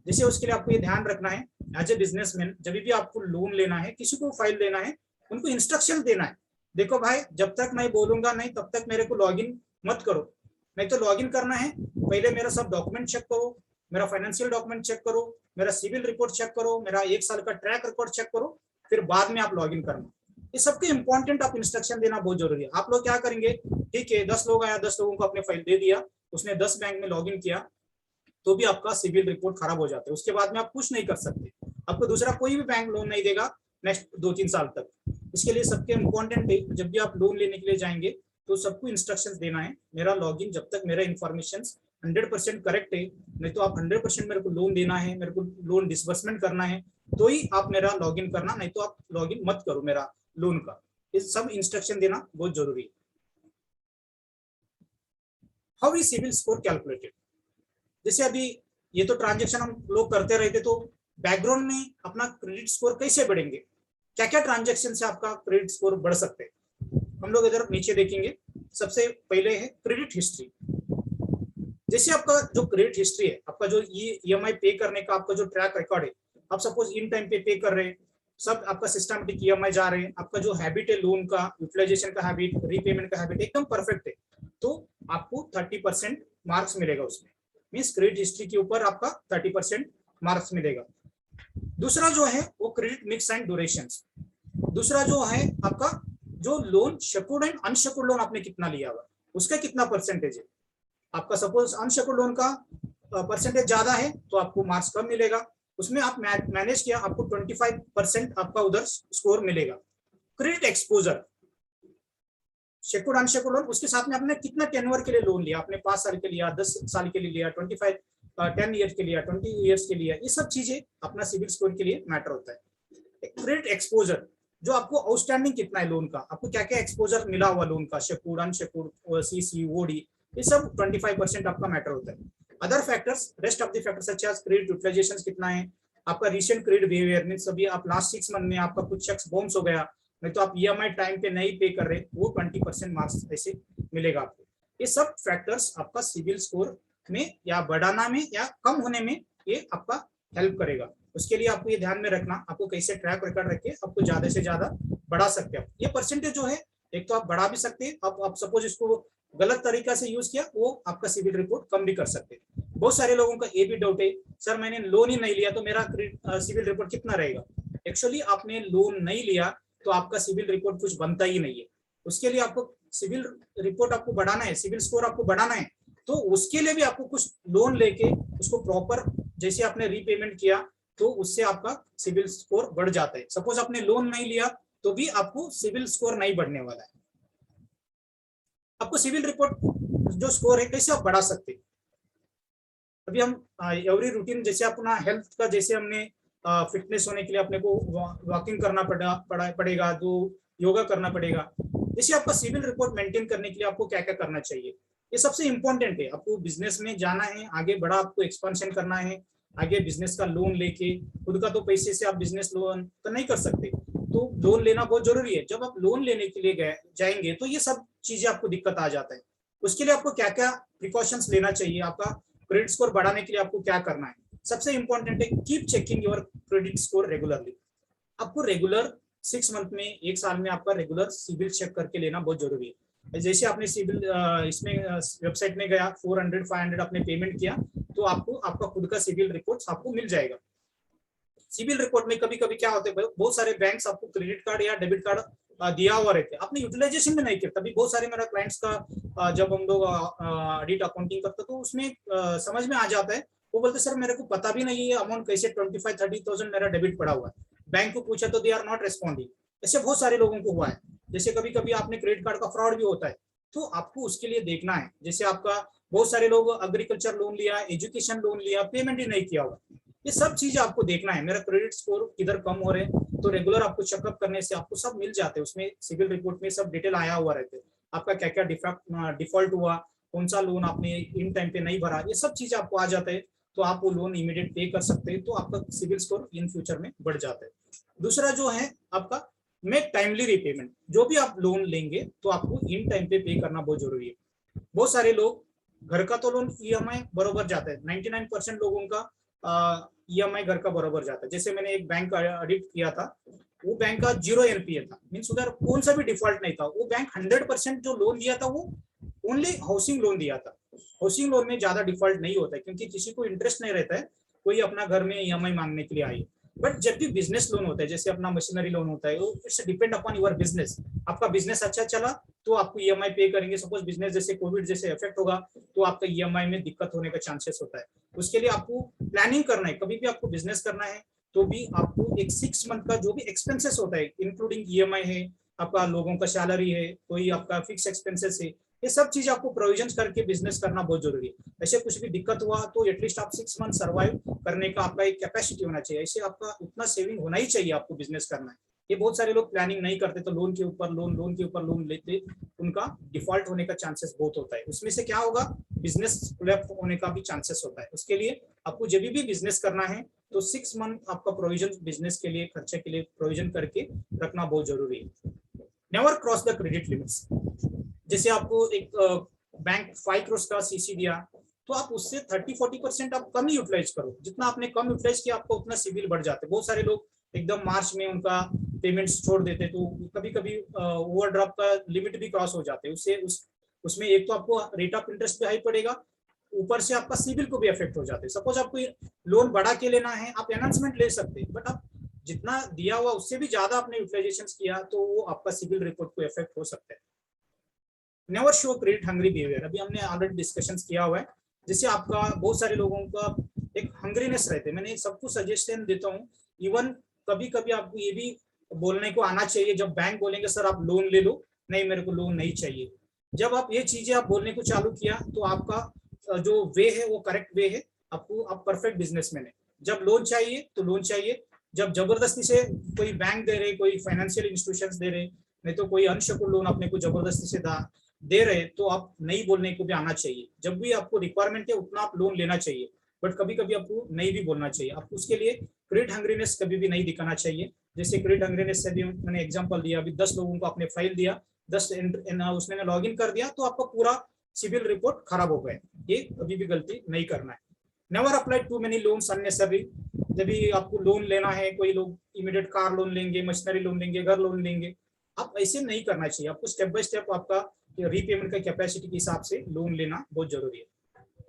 जैसे उसके लिए आपको ये ध्यान रखना है, एज ए बिजनेसमैन जब भी आपको लोन लेना है, किसी को फाइल देना है, उनको इंस्ट्रक्शन देना है, देखो भाई जब तक मैं बोलूंगा नहीं तब तक मेरे को लॉगिन मत करो। नहीं तो लॉगिन करना है, पहले मेरा सब डॉक्यूमेंट चेक करो, मेरा फाइनेंशियल डॉक्यूमेंट चेक करो, मेरा सिविल रिपोर्ट चेक करो, मेरा 1 साल का ट्रैक रिकॉर्ड चेक करो, फिर बाद में आप लॉगिन करना। ये सबके इंपॉर्टेंट आप इंस्ट्रक्शन देना बहुत जरूरी है। आप लोग क्या करेंगे, ठीक है 10 लोग आया, 10 लोगों को आपने फाइल दे दिया, उसने 10 बैंक में लॉगिन किया, तो भी आपका सिविल रिपोर्ट खराब हो जाता है। उसके बाद में आप कुछ नहीं कर सकते, आपको दूसरा कोई भी बैंक लोन नहीं देगा नेक्स्ट 2-3 साल तक। इसके लिए सबके इम्पोर्टेंट है, जब भी आप लोन लेने के लिए जाएंगे तो सबको इंस्ट्रक्शंस देना है, मेरा लॉगिन जब तक मेरा इन्फॉर्मेशन 100% करेक्ट है, नहीं तो आप 100% मेरे को लोन देना है, मेरे को लोन डिसबर्समेंट करना है, तो ही आप मेरा लॉगिन करना, नहीं तो आप लॉगिन मत करो मेरा लोन का। इस सब इंस्ट्रक्शन देना बहुत जरूरी है। How is CIBIL score calculated. जैसे अभी ये तो ट्रांजेक्शन हम लोग करते रहते, तो बैकग्राउंड में अपना क्रेडिट स्कोर कैसे बढ़ेंगे, क्या क्या ट्रांजेक्शन से आपका क्रेडिट स्कोर बढ़ सकते हैं, हम लोग इधर नीचे देखेंगे। सबसे पहले है क्रेडिट हिस्ट्री। जैसे आपका जो क्रेडिट हिस्ट्री है, आपका जो EMI पे करने का आपका जो ट्रैक रिकॉर्ड है, आप सपोज इन टाइम पे कर रहे हैं, सब आपका सिस्टमेटिक EMI जा रहे हैं, आपका जो हैबिट है लोन का, यूटिलाइजेशन का हैबिट, रीपेमेंट का हैबिट एकदम परफेक्ट है, तो आपको 30% मार्क्स मिलेगा उसमें, मीन्स क्रेडिट हिस्ट्री के ऊपर आपका 30% मार्क्स मिलेगा। दूसरा जो है वो क्रेडिट मिक्स एंड ड्यूरेशन। दूसरा जो है आपका जो loan secured and unsecured loan आपने कितना लिया हुआ, उसका कितना परसेंटेज है। आपका सपोज अनसेक्योर्ड लोन का परसेंटेज ज्यादा है तो आपको मार्क्स कम मिलेगा, उसमें आप मैनेज किया आपको 25% आपका उधर स्कोर मिलेगा। Credit exposure, secured unsecured loan, उसके साथ में आपने कितना टेन्योर के लिए लोन लिया, आपने 5 साल के लिया, 10 साल के लिए लिया, 10 ईयर्स के लिया, 20 ईयर्स के लिए, ये सब चीजें अपना सिविल स्कोर के लिए मैटर होता है। क्रेडिट एक्सपोजर, जो आपको आउटस्टैंडिंग कितना है लोन का, आपको क्या क्या एक्सपोजर मिला हुआ लोन का, सेक्योर्ड अनसेक्योर्ड, CC OD, ये सब 25% आपका मैटर होता है। Other factors, rest of the factors such as credit utilisation कितना है, आपका रिसेंट क्रेडिट बिहेवियर, मींस अभी आप लास्ट 6 मंथ में आपका कुछ चेक्स बाउंस हो गया, नहीं तो आप EMI टाइम पे नहीं पे कर रहे, वो 20% मार्क्स ऐसे मिलेगा आपको। ये सब फैक्टर्स आपका सिविल स्कोर में या बढ़ाना में या कम होने में ये आपका हेल्प करेगा। उसके लिए आपको ये ध्यान में रखना, आपको कैसे ट्रैक रिकॉर्ड रख के आपको ज्यादा से ज्यादा बढ़ा सकते हैं। ये परसेंटेज जो है, एक तो आप बढ़ा भी सकते हैं, आप सपोज इसको गलत तरीका से यूज किया, वो आपका सिविल रिपोर्ट कम भी कर सकते हैं। बहुत सारे लोगों का ये भी डाउट है, सर मैंने लोन ही नहीं लिया तो मेरा सिविल रिपोर्ट कितना रहेगा। एक्चुअली आपने लोन नहीं लिया तो आपका सिविल रिपोर्ट कुछ बनता ही नहीं है। उसके लिए आपको सिविल रिपोर्ट आपको बढ़ाना है, सिविल स्कोर आपको बढ़ाना है, तो उसके लिए भी आपको कुछ लोन लेके उसको प्रॉपर जैसे आपने रीपेमेंट किया तो उससे आपका सिविल स्कोर बढ़ जाता है। सपोज आपने लोन नहीं लिया तो भी आपको सिविल स्कोर नहीं बढ़ने वाला है। आपको सिविल रिपोर्ट जो स्कोर है कैसे आप बढ़ा सकते हैं? अभी हम एवरी रूटीन जैसे अपना हेल्थ का जैसे हमने फिटनेस होने के लिए अपने को वॉकिंग करना पड़ेगा, जो योगा करना पड़ेगा, जैसे आपका सिविल रिपोर्ट मेंटेन करने के लिए आपको क्या क्या करना चाहिए, ये सबसे इंपॉर्टेंट है। आपको बिजनेस में जाना है, आगे बड़ा आपको एक्सपेंशन करना है, आगे बिजनेस का लोन लेके, खुद का तो पैसे से आप बिजनेस लोन तो नहीं कर सकते, तो लोन लेना बहुत जरूरी है। जब आप लोन लेने के लिए जाएंगे तो ये सब चीजें आपको दिक्कत आ जाता है। उसके लिए आपको क्या क्या प्रिकॉशंस लेना चाहिए, आपका क्रेडिट स्कोर बढ़ाने के लिए आपको क्या करना है? सबसे इंपॉर्टेंट है keep checking your credit score regularly. आपको रेगुलर 6 मंथ में, 1 साल में आपका रेगुलर सिविल चेक करके लेना बहुत जरूरी है। जैसे आपने सिविल इसमें वेबसाइट में गया, 400-500 आपने पेमेंट किया तो आपको आपका खुद का सिविल रिपोर्ट आपको मिल जाएगा। सिविल रिपोर्ट में कभी कभी क्या होता है, बहुत सारे बैंक्स आपको क्रेडिट कार्ड या डेबिट कार्ड दिया हुआ रहते हैं, आपने यूटिलाइजेशन में नहीं किया। तभी बहुत सारे मेरा क्लाइंट्स का जब हम लोग ऑडिट अकाउंटिंग करते तो उसमें समझ में आ जाता है, वो बोलते सर मेरे को पता भी नहीं है अमाउंट कैसे 25-30,000 मेरा डेबिट पड़ा हुआ है, बैंक को पूछा तो दे आर नॉट रेस्पॉन्डिंग। ऐसे बहुत सारे लोगों को हुआ है। जैसे कभी कभी आपने क्रेडिट कार्ड का फ्रॉड भी होता है, तो आपको उसके लिए देखना है। जैसे आपका बहुत सारे लोग एग्रीकल्चर लोन लिया, एजुकेशन लोन लिया, पेमेंट ही नहीं किया हुआ, ये सब चीजें आपको देखना है। मेरा क्रेडिट स्कोर किधर कम हो रहे हैं, तो रेगुलर आपको चेकअप करने से आपको सब मिल जाते हैं। उसमें सिविल रिपोर्ट में सब डिटेल आया हुआ रहते हैं, आपका क्या क्या डिफॉल्ट हुआ, कौन सा लोन आपने इन टाइम पे नहीं भरा, ये सब चीजें आपको आ जाते हैं। तो आप वो लोन इमीडिएट पे कर सकते हैं, तो आपका सिविल स्कोर इन फ्यूचर में बढ़ जाता है। दूसरा जो है आपका मेक टाइमली रीपेमेंट। जो भी आप लोन लेंगे तो आपको इन टाइम पे करना बहुत जरूरी है। बहुत सारे लोग घर का तो लोन ईएमआई बरोबर जाता है, 99% लोगों का ईएमआई घर का बरोबर जाता है। जैसे मैंने एक बैंक का ऑडिट किया था, वो बैंक का 0 एनपीए था, मीन्स उधर कौन सा भी डिफॉल्ट नहीं था। वो बैंक 100% जो लोन दिया था वो ओनली हाउसिंग लोन दिया था। हाउसिंग लोन में ज्यादा डिफॉल्ट नहीं होता है, क्योंकि किसी को इंटरेस्ट नहीं रहता है कोई अपना घर में ईएमआई मांगने के लिए आई। बट जब भी बिजनेस लोन होता है, जैसे अपना मशीनरी लोन होता है, वो it's depend upon your business. आपका बिजनेस अच्छा चला तो आपको ईएमआई पे करेंगे। सपोज बिजनेस जैसे कोविड जैसे इफेक्ट होगा तो आपका ईएमआई में दिक्कत होने का चांसेस होता है। उसके लिए आपको प्लानिंग करना है। कभी भी आपको बिजनेस करना है तो भी आपको एक 6 मंथ का जो भी एक्सपेंसेस होता है, इंक्लूडिंग ईएमआई है, आपका लोगों का सैलरी है, कोई आपका फिक्स एक्सपेंसेस है, ये सब चीज आपको प्रोविजन करके बिजनेस करना बहुत जरूरी है। ऐसे कुछ भी दिक्कत हुआ तो एटलीस्ट आप 6 मंथ सर्वाइव करने का आपका एक कैपेसिटी होना चाहिए। ऐसे आपका उतना सेविंग होना ही चाहिए आपको बिजनेस करना है। ये बहुत सारे लोग प्लानिंग नहीं करते, तो लोन के ऊपर लोन लेते, उनका डिफॉल्ट होने का चांसेस बहुत होता है। उसमें से क्या होगा, बिजनेस कोलैप्स होने का भी चांसेस होता है। उसके लिए आपको जब भी बिजनेस करना है तो 6 मंथ आपका प्रोविजन बिजनेस के लिए, खर्चे के लिए प्रोविजन करके रखना बहुत जरूरी है। Never cross the credit limits. जैसे आपको एक बैंक 5 करोड़ का सीसी दिया तो आप उससे 30-40% आप कम ही यूटिलाइज करो। जितना आपने कम यूटिलाइज किया आपका उतना सिविल बढ़ जाते हैं। बहुत सारे लोग एकदम मार्च में उनका पेमेंट्स छोड़ देते, तो कभी कभी ओवरड्राफ्ट का लिमिट भी क्रॉस हो जाते हैं। उससे उसमें एक तो आपको रेट ऑफ इंटरेस्ट भी हाई पड़ेगा, ऊपर से आपका सिविल को भी इफेक्ट हो जाते हैं। सपोज आपको लोन बढ़ा के लेना है, आप एनहांसमेंट ले सकते हैं, बट आप जितना दिया हुआ उससे भी ज्यादा आपने यूटिलाइजेशन किया तो वो आपका सिविल रिपोर्ट को इफेक्ट हो सकता है। Never show credit hungry behaviour. अभी हमने ऑलरेडी डिस्कशन किया हुआ है। जैसे आपका बहुत सारे लोगों का एक हंग्रीनेस रहते हैं, मैंने सबको सजेशन देता हूँ। इवन कभी कभी आपको ये भी बोलने को आना चाहिए, जब बैंक बोलेंगे सर आप लोन ले लो, नहीं मेरे को लोन नहीं चाहिए। जब आप ये चीजें आप बोलने को चालू किया तो आपका जो वे है वो करेक्ट वे है। आपको आप परफेक्ट बिजनेसमैन है। जब लोन चाहिए तो लोन चाहिए, जब जबरदस्ती से कोई बैंक दे रहे, कोई फाइनेंशियल इंस्टीट्यूशंस दे रहे, नहीं तो कोई अनशकुल लोन अपने को जबरदस्ती से दे रहे, तो आप नहीं बोलने को भी आना चाहिए। जब भी आपको रिक्वायरमेंट है उतना आप लोन लेना चाहिए, बट कभी कभी आपको नहीं भी बोलना चाहिए। आपको उसके लिए क्रेडिट हंग्रीनेस कभी भी नहीं दिखाना चाहिए। जैसे क्रेडिट हंग्रीनेस से भी मैंने एग्जांपल दिया, अभी 10 लोगों को आपने फाइल दिया, 10 उसने लॉग इन कर दिया तो आपका पूरा सिविल रिपोर्ट खराब हो गया। ये कभी भी गलती नहीं करना है। Never apply too many loans unnecessary. जब भी आपको लोन लेना है, कोई लोग इमीडिएट कार लोन लेंगे, मशीनरी लोन लेंगे, घर लोन लेंगे, आप ऐसे नहीं करना चाहिए। आपको स्टेप बाय स्टेप आपका रीपेमेंट का कैपेसिटी के हिसाब से लोन लेना बहुत जरूरी है।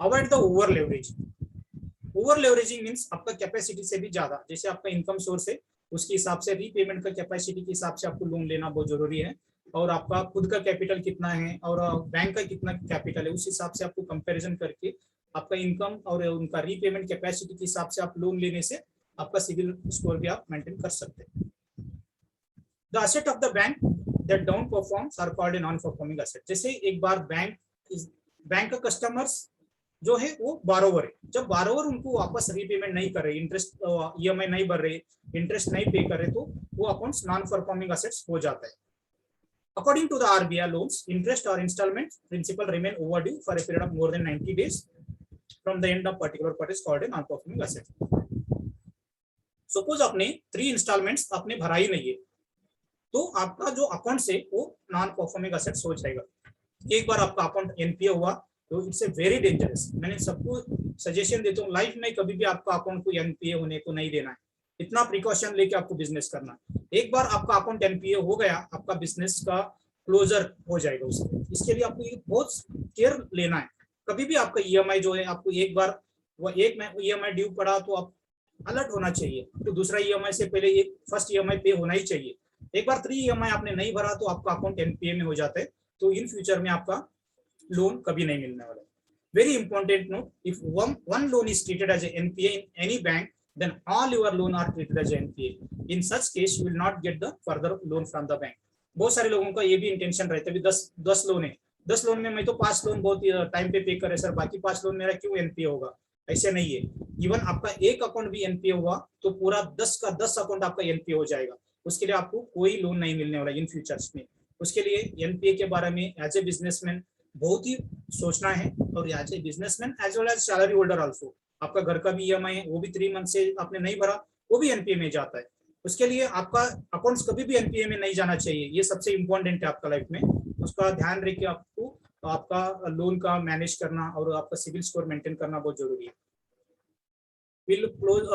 Avoid the over leveraging. Over leveraging means आपका कैपेसिटी से भी ज्यादा, जैसे आपका इनकम सोर्स है उसके हिसाब से रीपेमेंट का कैपेसिटी के हिसाब से आपको लोन लेना बहुत जरूरी है, और आपका खुद का कैपिटल कितना है और बैंक का कितना कैपिटल है, उस हिसाब से आपको कंपैरिजन करके आपका इनकम और उनका रीपेमेंट कैपेसिटी के हिसाब से आप लोन लेने से आपका सिविल स्कोर भी आप मेंटेन कर सकते हैं। The asset of the bank that don't performs are called a non performing asset. जैसे एक बार बैंक का कस्टमर्स जो है वो बारोवर है, जब बारोवर उनको वापस रीपेमेंट नहीं कर रहे, इंटरेस्ट ईएमआई नहीं भर रहे, इंटरेस्ट नहीं पे कर रहे, तो वो अकाउंट्स नॉन परफॉर्मिंग एसेट्स हो जाता है। According to the RBI, loans, interest or installment principal remain overdue for a period of more than 90 days from the end of particular quarter is called a non-performing asset. Suppose आपने 3 installments आपने भरा ही नहीं है, तो आपका जो account है वो नॉन परफॉर्मिंग एसेट्स हो जाएगा। एक बार आपका अकाउंट एनपीए हुआ तो इट्स ए वेरी डेंजरस। मैंने सबको सजेशन देता हूँ, लाइफ में कभी भी आपका अकाउंट को एनपीए होने को नहीं देना है, इतना प्रिकॉशन लेके आपको बिजनेस करना है। एक बार आपका अकाउंट एनपीए हो गया, आपका बिजनेस का क्लोजर हो जाएगा उसके, इसके लिए आपको बहुत केयर लेना है। कभी भी आपका ईएमआई जो है, आपको एक बार वो एक में ईएमआई ड्यू पड़ा तो आप अलर्ट होना चाहिए, तो दूसरा ईएमआई से पहले एक फर्स्ट ईएमआई पे होना ही चाहिए। एक बार 3 ईएमआई आपने नहीं भरा तो आपका अकाउंट एनपीए में हो जाता है, तो इन फ्यूचर में आपका लोन कभी नहीं मिलने वाला। Very important note, if one loan is treated as a NPA in any bank, then all your loan are treated as a NPA. In such case, you will not get the further loan from the bank. बहुत सारे लोगों का ये भी intention रहता है, 10 loan है, 10 loan में मैं तो 5 लोन बहुत टाइम पे करे सर, बाकी 5 लोन मेरा क्यों एनपीए होगा? ऐसे नहीं है। इवन आपका एक अकाउंट भी एनपीए हुआ तो पूरा 10 का 10 अकाउंट आपका एनपीए हो जाएगा, उसके लिए आपको कोई लोन नहीं मिलने वाला इन फ्यूचर्स में। उसके लिए एनपीए के बारे में एज ए बिजनेसमैन बहुत ही सोचना है, और as a businessman as well as salary holder also. आपका घर का भी ईएमआई है, वो भी 3 मंथ से आपने नहीं भरा, वो भी एनपीए में जाता है। उसके लिए आपका अकाउंट्स कभी भी एनपीए में नहीं जाना चाहिए, ये सबसे इंपॉर्टेंट है आपका लाइफ में। उसका ध्यान रख के आपको आपका लोन का मैनेज करना और आपका सिविल स्कोर मेंटेन करना बहुत जरूरी है। We'll close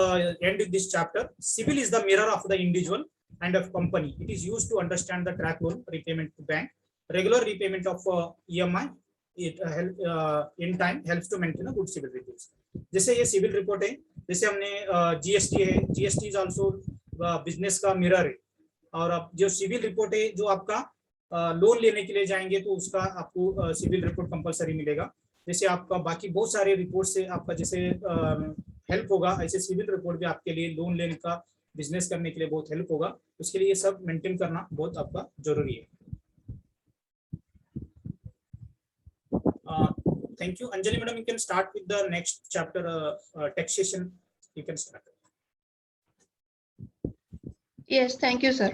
end with this chapter. Civil is the mirror of the individual and of company. It is used to understand the track loan repayment to bank. Regular repayment of EMI in time helps to maintain a good civil reports. जैसे ये civil report है, जैसे हमने GST है, GST is also business का mirror है, और अब जो सिविल रिपोर्ट है, जो आपका लोन लेने के लिए जाएंगे तो उसका आपको सिविल रिपोर्ट कंपलसरी मिलेगा। जैसे आपका बाकी बहुत सारे रिपोर्ट से आपका जैसे हेल्प होगा, ऐसे सिविल रिपोर्ट भी आपके लिए लोन लेने का, बिजनेस करने के लिए बहुत हेल्प होगा। उसके लिए ये सब मेंटेन करना बहुत आपका जरूरी है। Thank you. Anjali madam, you can start with the next chapter, taxation. You can start. Yes, thank you, sir.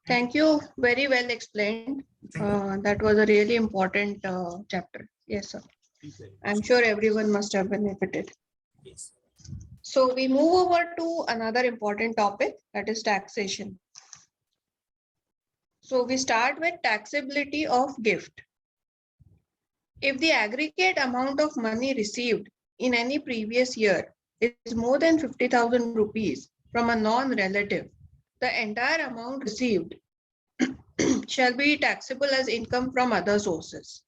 Thank you. Very well explained. That was a really important chapter. Yes, sir. I'm sure everyone must have benefited. Yes. So we move over to another important topic, that is taxation. So we start with taxability of gift. If the aggregate amount of money received in any previous year is more than 50,000 rupees from a non-relative, the entire amount received shall be taxable as income from other sources.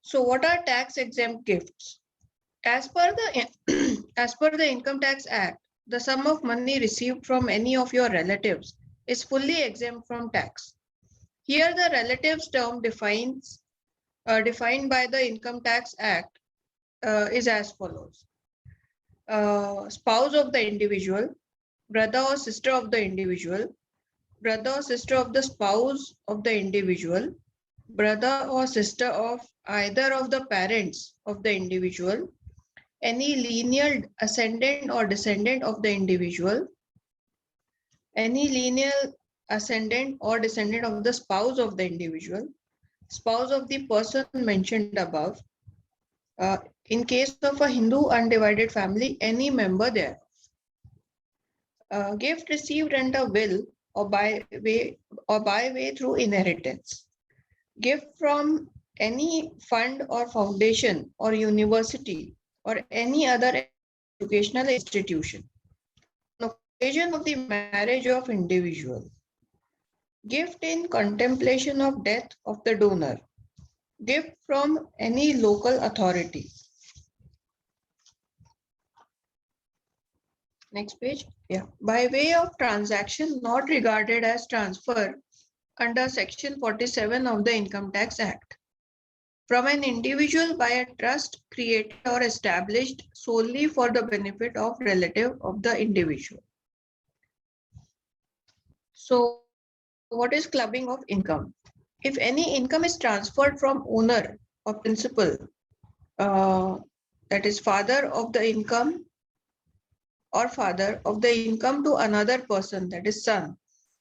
So what are tax exempt gifts? As per the Income Tax Act, the sum of money received from any of your relatives is fully exempt from tax. Here the relatives term defined by the Income Tax Act is as follows. Spouse of the individual, brother or sister of the individual, brother or sister of the spouse of the individual, brother or sister of either of the parents of the individual, any lineal ascendant or descendant of the individual, any lineal ascendant or descendant of the spouse of the individual, spouse of the person mentioned above, in case of a Hindu undivided family, any member thereof. Gift received under will or by way through inheritance. Gift from any fund or foundation or university or any other educational institution on occasion of the marriage of individual. Gift in contemplation of death of the donor. Gift from any local authority. Next page. Yeah. By way of transaction not regarded as transfer under Section 47 of the Income Tax Act from an individual by a trust created or established solely for the benefit of relative of the individual. So what is clubbing of income? If any income is transferred from owner or principal, that is father of the income or father of the income to another person, that is son.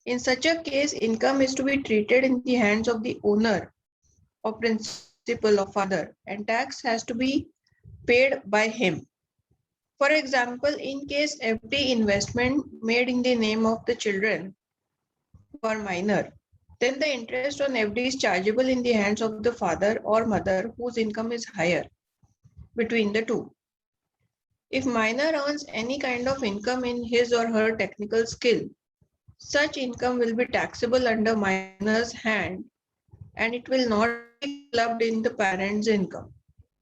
In such a case, income is to be treated in the hands of the owner or principal or father, and tax has to be paid by him. For example, in case FD investment made in the name of the children who are minor, then the interest on FD is chargeable in the hands of the father or mother whose income is higher between the two. If minor earns any kind of income in his or her technical skill, such income will be taxable under minor's hand and it will not be clubbed in the parent's income.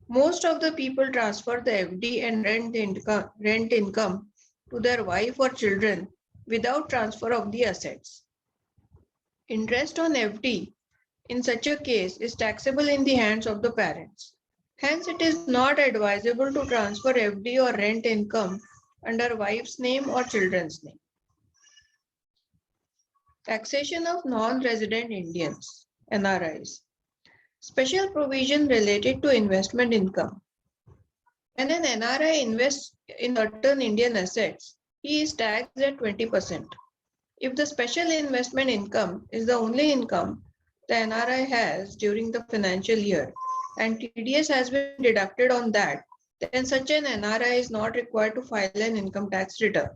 Most of the people transfer the FD and rent income to their wife or children without transfer of the assets. Interest on FD in such a case is taxable in the hands of the parents. Hence, it is not advisable to transfer FD or rent income under wife's name or children's name. Taxation of non-resident Indians, NRIs. Special provision related to investment income. When an NRI invests in certain Indian assets, he is taxed at 20%. If the special investment income is the only income the NRI has during the financial year and TDS has been deducted on that, then such an NRI is not required to file an income tax return.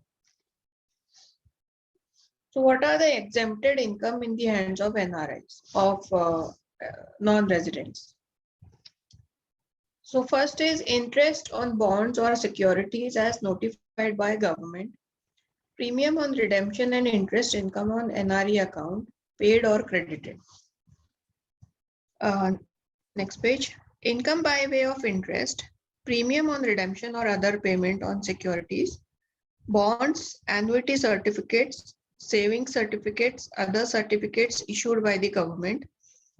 So what are the exempted income in the hands of NRIs, of non-residents? So first is interest on bonds or securities as notified by government, premium on redemption and interest income on NRE account, paid or credited. Next page. Income by way of interest, premium on redemption or other payment on securities, bonds, annuity certificates, savings certificates, other certificates issued by the government,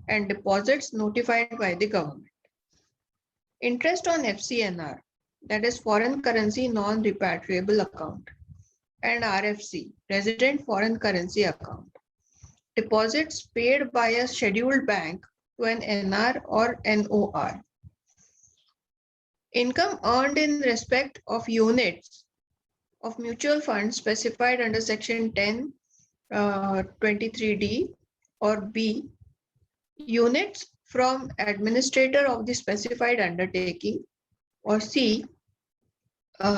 and deposits notified by the government. Interest on FCNR, that is foreign currency non-repatriable account, and RFC, resident foreign currency account. Deposits paid by a scheduled bank to an NR or NOR. Income earned in respect of units of mutual funds specified under section 10, 23D or B, units from administrator of the specified undertaking, or C,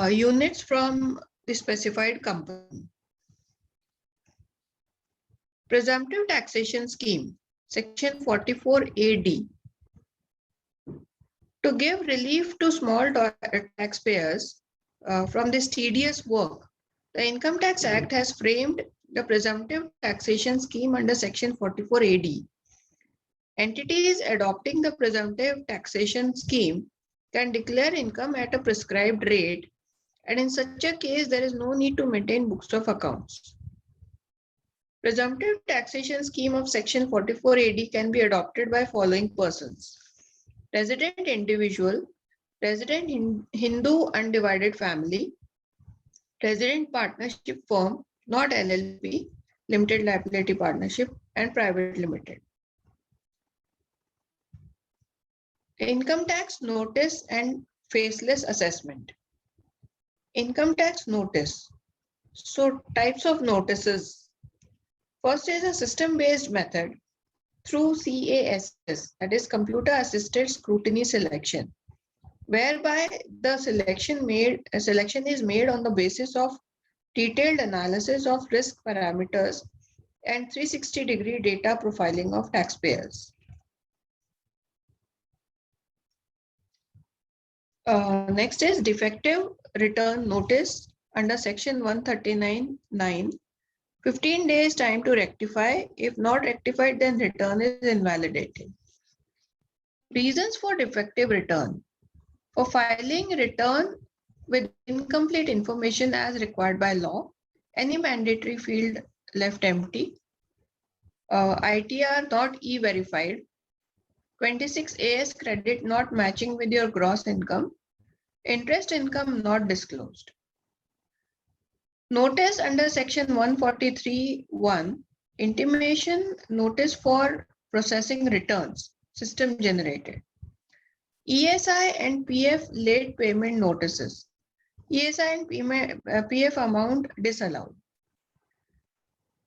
units from the specified company. Presumptive taxation scheme, section 44AD. To give relief to small taxpayers from this tedious work, the Income Tax Act has framed the presumptive taxation scheme under section 44AD. Entities adopting the presumptive taxation scheme can declare income at a prescribed rate, and in such a case, there is no need to maintain books of accounts. Presumptive taxation scheme of section 44AD can be adopted by following persons: resident individual, resident Hindu undivided family, resident partnership firm, not LLP, limited liability partnership, and private limited. Income tax notice and faceless assessment. Income tax notice. So types of notices. First is a system-based method through CASS, that is computer assisted scrutiny selection, whereby the selection is made on the basis of detailed analysis of risk parameters and 360-degree data profiling of taxpayers. Next is defective return notice under section 139(9). 15 days time to rectify. If not rectified, then return is invalidated. Reasons for defective return. For filing return with incomplete information as required by law, any mandatory field left empty, ITR not e-verified, 26 AS credit not matching with your gross income, interest income not disclosed. Notice under section 143(1), intimation notice for processing returns, system generated. ESI and PF late payment notices. ESI and PF amount disallowed.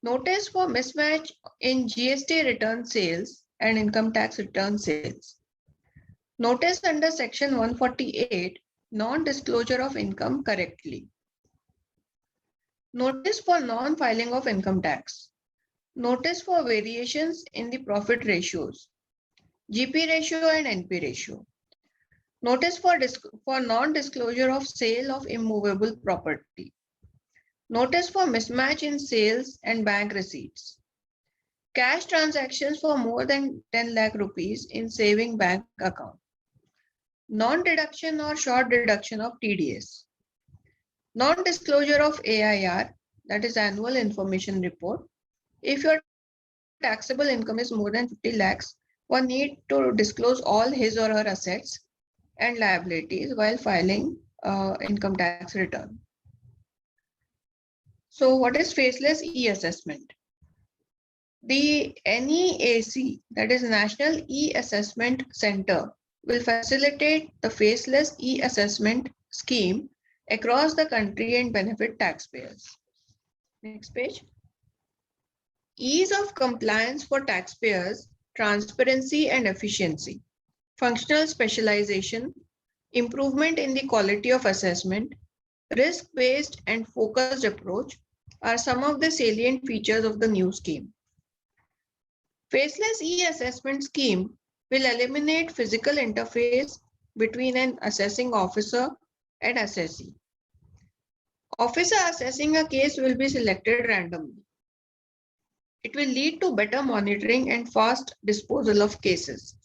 Notice for mismatch in GST return sales and income tax return sales. Notice under section 148, non-disclosure of income correctly. Notice for non-filing of income tax. Notice for variations in the profit ratios, GP ratio and NP ratio. Notice for non-disclosure of sale of immovable property. Notice for mismatch in sales and bank receipts. Cash transactions for more than 10 lakh rupees in saving bank account. Non-deduction or short deduction of TDS. Non-disclosure of AIR, that is annual information report. If your taxable income is more than 50 lakhs, one need to disclose all his or her assets and liabilities while filing income tax return. So what is faceless e-assessment? The NEAC, that is National E-Assessment Center, will facilitate the faceless e-assessment scheme across the country and benefit taxpayers. Next page. Ease of compliance for taxpayers, transparency and efficiency, functional specialization, improvement in the quality of assessment, risk-based and focused approach are some of the salient features of the new scheme. Faceless e-assessment scheme will eliminate physical interface between an assessing officer and assessee. Officer assessing a case will be selected randomly. It will lead to better monitoring and fast disposal of cases.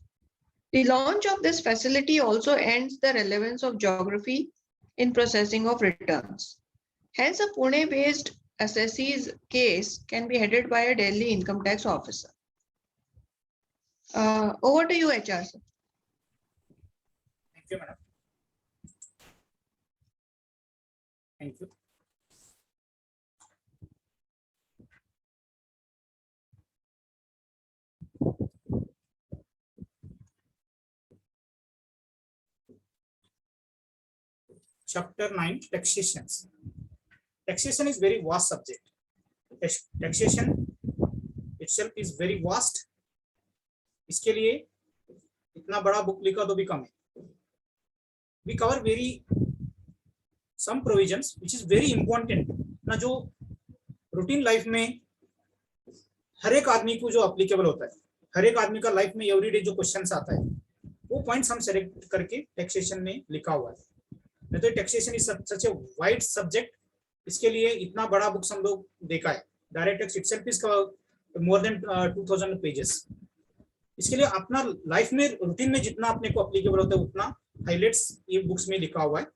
The launch of this facility also ends the relevance of geography in processing of returns. Hence, a Pune-based assessee's case can be headed by a Delhi income tax officer. Over to you, HR sir. Thank you, madam. Thank you. Chapter 9, taxations. Taxation is very vast subject. Taxation itself is very vast. इसके लिए इतना बड़ा book लिखा तो भी कम है. We cover some provisions which is very important ना, जो रूटीन लाइफ में हर एक आदमी को जो एप्लीकेबल होता है, हर एक आदमी का लाइफ में एवरीडे जो क्वेश्चंस आता है, वो पॉइंट्स हम सेलेक्ट करके टैक्सेशन में लिखा हुआ है. नहीं तो taxation is such a wide subject. इसके लिए इतना बड़ा बुक हम लोग देखा है. Direct tax itself is more than 2000 pages. इसके लिए अपना लाइफ में रूटीन में जितना अपने को एप्लीकेबल होता है उतना हाइलाइट्स ये बुक्स में लिखा हुआ है.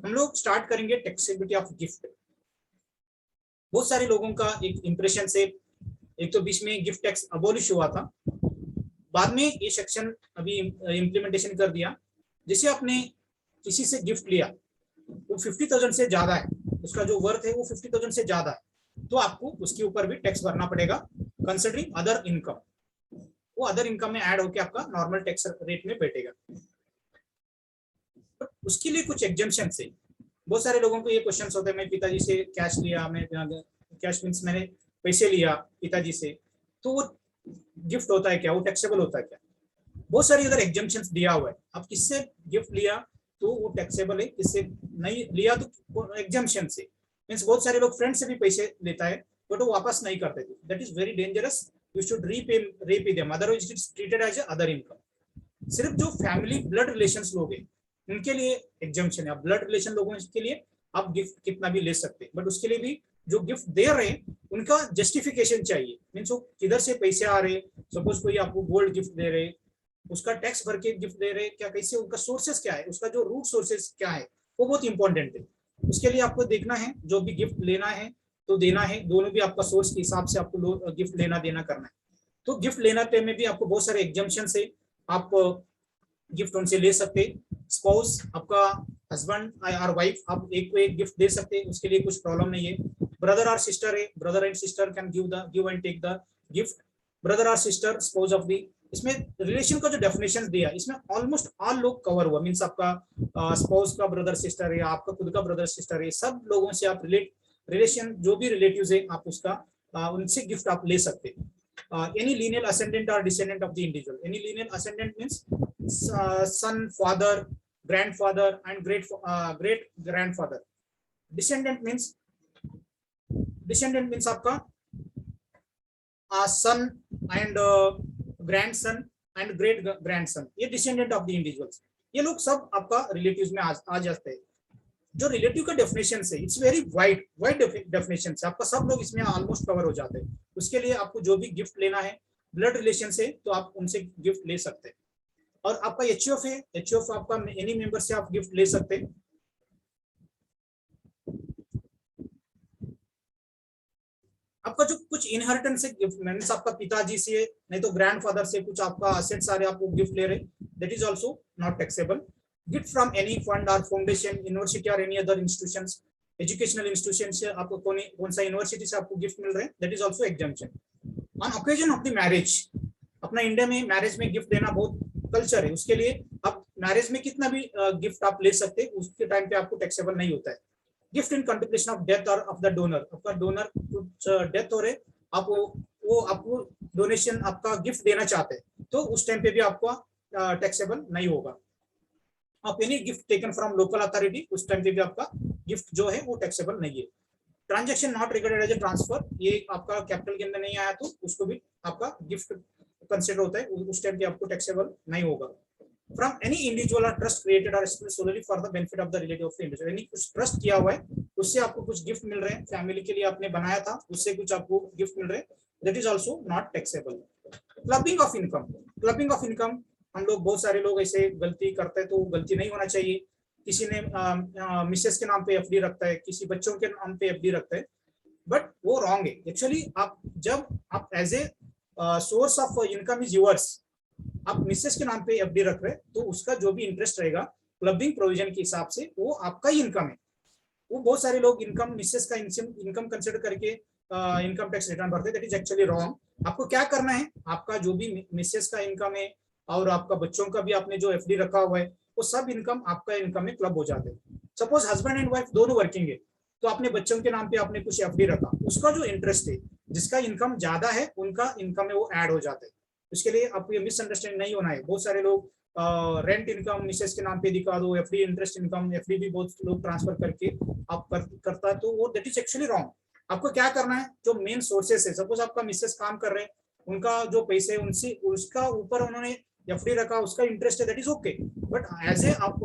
हम लोग स्टार्ट करेंगे टैक्सेबिलिटी ऑफ गिफ्ट. बहुत सारे लोगों का एक इंप्रेशन से, एक तो बीच में गिफ्ट टैक्स अबॉलिश हुआ था, बाद में ये सेक्शन अभी इम्प्लीमेंटेशन कर दिया. जैसे आपने किसी से गिफ्ट लिया, वो 50,000 से ज्यादा है, उसका जो वर्थ है वो 50,000 से ज्यादा है, तो आपको उसके ऊपर भी टैक्स भरना पड़ेगा कंसिडरिंग अदर इनकम. वो अदर इनकम में ऐड होकर आपका नॉर्मल टैक्स रेट में बैठेगा. उसके लिए कुछ एग्जम्पशन है. बहुत सारे लोगों को ये क्वेश्चंस होते हैं, मैं पिताजी से कैश लिया, मैं कैश मींस मैंने पैसे लिया पिताजी से, तो वो गिफ्ट होता है क्या, वो टैक्सेबल होता है क्या? बहुत सारी अगर एग्जम्पशंस दिया हुआ है. आप किससे गिफ्ट लिया तो वो टैक्सेबल है, किससे नहीं लिया तो एग्जम्पशन से. मींस बहुत सारे लोग फ्रेंड से भी पैसे लेता है बट वो वापस नहीं करते थे. That is very dangerous. You should repay them, otherwise it is treated as other income. सिर्फ जो फैमिली ब्लड रिलेशंस लोग हैं उनके लिए एग्जम्पशन है. ब्लड रिलेशन लोगों के लिए आप गिफ्ट कितना भी ले सकते हैं, बट उसके लिए भी जो गिफ्ट दे रहे हैं उनका जस्टिफिकेशन चाहिए. मीन्स वो किधर से पैसे आ रहे. सपोज कोई आपको गोल्ड गिफ्ट दे रहे, उसका टैक्स भर के गिफ्ट दे रहे क्या, कैसे, उनका सोर्सेस क्या है, उसका जो रूट सोर्सेस क्या है, वो बहुत इंपॉर्टेंट है। उसके लिए आपको देखना है जो भी गिफ्ट लेना है तो देना है, दोनों भी आपका सोर्स के हिसाब से आपको गिफ्ट लेना देना करना है। तो गिफ्ट लेना पे में भी आपको बहुत सारे एग्जाम्पशन है, आप गिफ्ट उनसे ले सकते। स्पाउस आपका हस्बैंड और वाइफ, आप एक को एक गिफ्ट दे सकते हैं, उसके लिए कुछ प्रॉब्लम नहीं है। ब्रदर और सिस्टर है, brother and sister can give and take the gift. Brother और सिस्टर, स्पाउस ऑफ दी, इसमें रिलेशन का जो डेफिनेशन दिया इसमें ऑलमोस्ट ऑल लोग कवर हुआ। मीन्स आपका स्पाउस का ब्रदर सिस्टर है, आपका खुद का ब्रदर सिस्टर है, सब लोगों से आप रिलेशन जो भी रिलेटिव्स है आप उसका उनसे गिफ्ट आप ले सकते। any lineal ascendant or descendant of the individual. Any lineal ascendant means son, father, grandfather, and great grandfather. Descendant means आपका son and grandson and great grandson, ये descendant of the individuals, ये लोग सब आपका relatives में आ जाते हैं। जो रिलेटिव का डेफिनेशन है इट्स वेरी वाइड डेफिनेशन है, आपका सब लोग इसमें ऑलमोस्ट कवर हो जाते हैं। उसके लिए आपको जो भी गिफ्ट लेना है ब्लड रिलेशन से तो आप उनसे गिफ्ट ले सकते हैं। और आपका एचओएफ है, एचओएफ आपका एनी मेंबर से आप गिफ्ट ले सकते हैं। आपका जो कुछ इनहेरिटेंस है गिफ्ट मींस आपका पिताजी से नहीं तो ग्रैंडफादर से कुछ आपका असेट्स सारे आपको गिफ्ट ले रहे, that is also not taxable. Gift from any fund और फाउंडेशन, यूनिवर्सिटी और any other institutions, educational institution से आपको कौन सा यूनिवर्सिटी से आपको गिफ्ट मिल रहे हैं, that is also exemption. On occasion of the marriage, अपना इंडिया में मैरिज में गिफ्ट देना बहुत कल्चर है, उसके लिए आप मैरिज में कितना भी गिफ्ट आप ले सकते हैं, उसके टाइम पे आपको टैक्सेबल नहीं होता है। Gift in contemplation of death और ऑफ द डोनर, आपका डोनर कुछ डेथ हो रहे, आप वो आपको डोनेशन आपका गिफ्ट देना चाहते हैं तो उस टाइम पे भी आपको टैक्सेबल नहीं होगा। आप any gift taken from local authority, उस टाइम पे भी आपका गिफ्ट जो है वो टैक्सेबल नहीं है। Transaction not recorded as a transfer, ये आपका कैपिटल के अंदर नहीं आया तो उसको भी आपका गिफ्ट कंसिडर होता है, उस टाइम पे आपको टैक्सेबल नहीं होगा। फ्रॉम एनी इंडिविजुअल और ट्रस्ट क्रिएटेड और solely for the benefit of the relative of the individual, यानी कुछ ट्रस्ट किया हुआ है उससे आपको कुछ गिफ्ट मिल रहे हैं, फैमिली के लिए आपने बनाया था उससे कुछ आपको गिफ्ट मिल रहे हैं, that is also not taxable. Clubbing of income, clubbing of income हम लोग बहुत सारे लोग ऐसे गलती करते हैं तो गलती नहीं होना चाहिए। किसी ने मिसेस के नाम पे एफडी रखता है, किसी बच्चों के नाम पे एफडी रखता है, बट वो रॉन्ग है एक्चुअली। आप जब आप as a source of income is yours, आप मिसेस के नाम पे एफडी रख रहे हैं तो उसका जो भी इंटरेस्ट रहेगा क्लबिंग प्रोविजन के हिसाब से वो आपका ही इनकम है। वो बहुत सारे लोग इनकम मिसेस का इनकम कंसिडर करके इनकम टैक्स रिटर्न भरते हैं, दैट इज एक्चुअली रॉन्ग। आपको क्या करना है, आपका जो भी मिसेस का इनकम है और आपका बच्चों का भी आपने जो एफडी रखा हुआ है वो सब इनकम आपका इनकम में क्लब हो जाते हैं। सपोज हस्बैंड एंड वाइफ दोनों वर्किंग है तो आपने बच्चों के नाम पे आपने कुछ एफडी रखा, उसका जो इंटरेस्ट है जिसका इनकम ज्यादा है उनका इनकम में वो ऐड हो जाता है। उसके लिए आपको ये मिसअंडरस्टैंडिंग नहीं होना है। बहुत सारे लोग रेंट इनकम मिसेस के नाम पे दिखा दो, एफडी इंटरेस्ट इनकम, एफडी भी बहुत लोग ट्रांसफर करके आप करता है तो वो दैट इज एक्चुअली रॉन्ग। आपको क्या करना है, जो मेन सोर्सेस है, सपोज आपका मिसेस काम कर रहे हैं उनका जो पैसे उनसे उसका ऊपर उन्होंने एफडी रखा, उसका इंटरेस्ट है, that is okay. But as a आप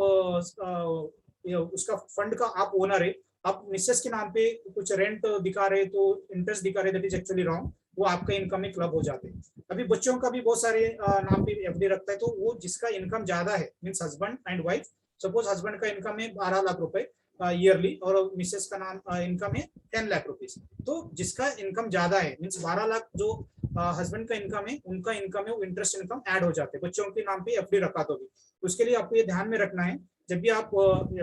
उसका फंड का आप ओनर है, आप मिसेस के नाम पे कुछ रेंट दिखा रहे तो इंटरेस्ट दिखा रहे, दैट इज एक्चुअली रॉन्ग, वो आपका इनकम में क्लब हो जाते हैं। अभी बच्चों का भी बहुत सारे नाम पे एफडी रखता है तो वो जिसका इनकम ज्यादा है means husband and wife, suppose husband का इनकम है 12 लाख रुपए ईयरली और मिसेस का नाम इनकम है 10 लाख रुपीज, तो जिसका इनकम ज्यादा है मीन्स 12 लाख जो हस्बैंड का इनकम है उनका इनकम है वो इंटरेस्ट इनकम ऐड हो जाते हैं बच्चों के नाम पे एफडी रखा तो भी। उसके लिए आपको ये ध्यान में रखना है जब भी आप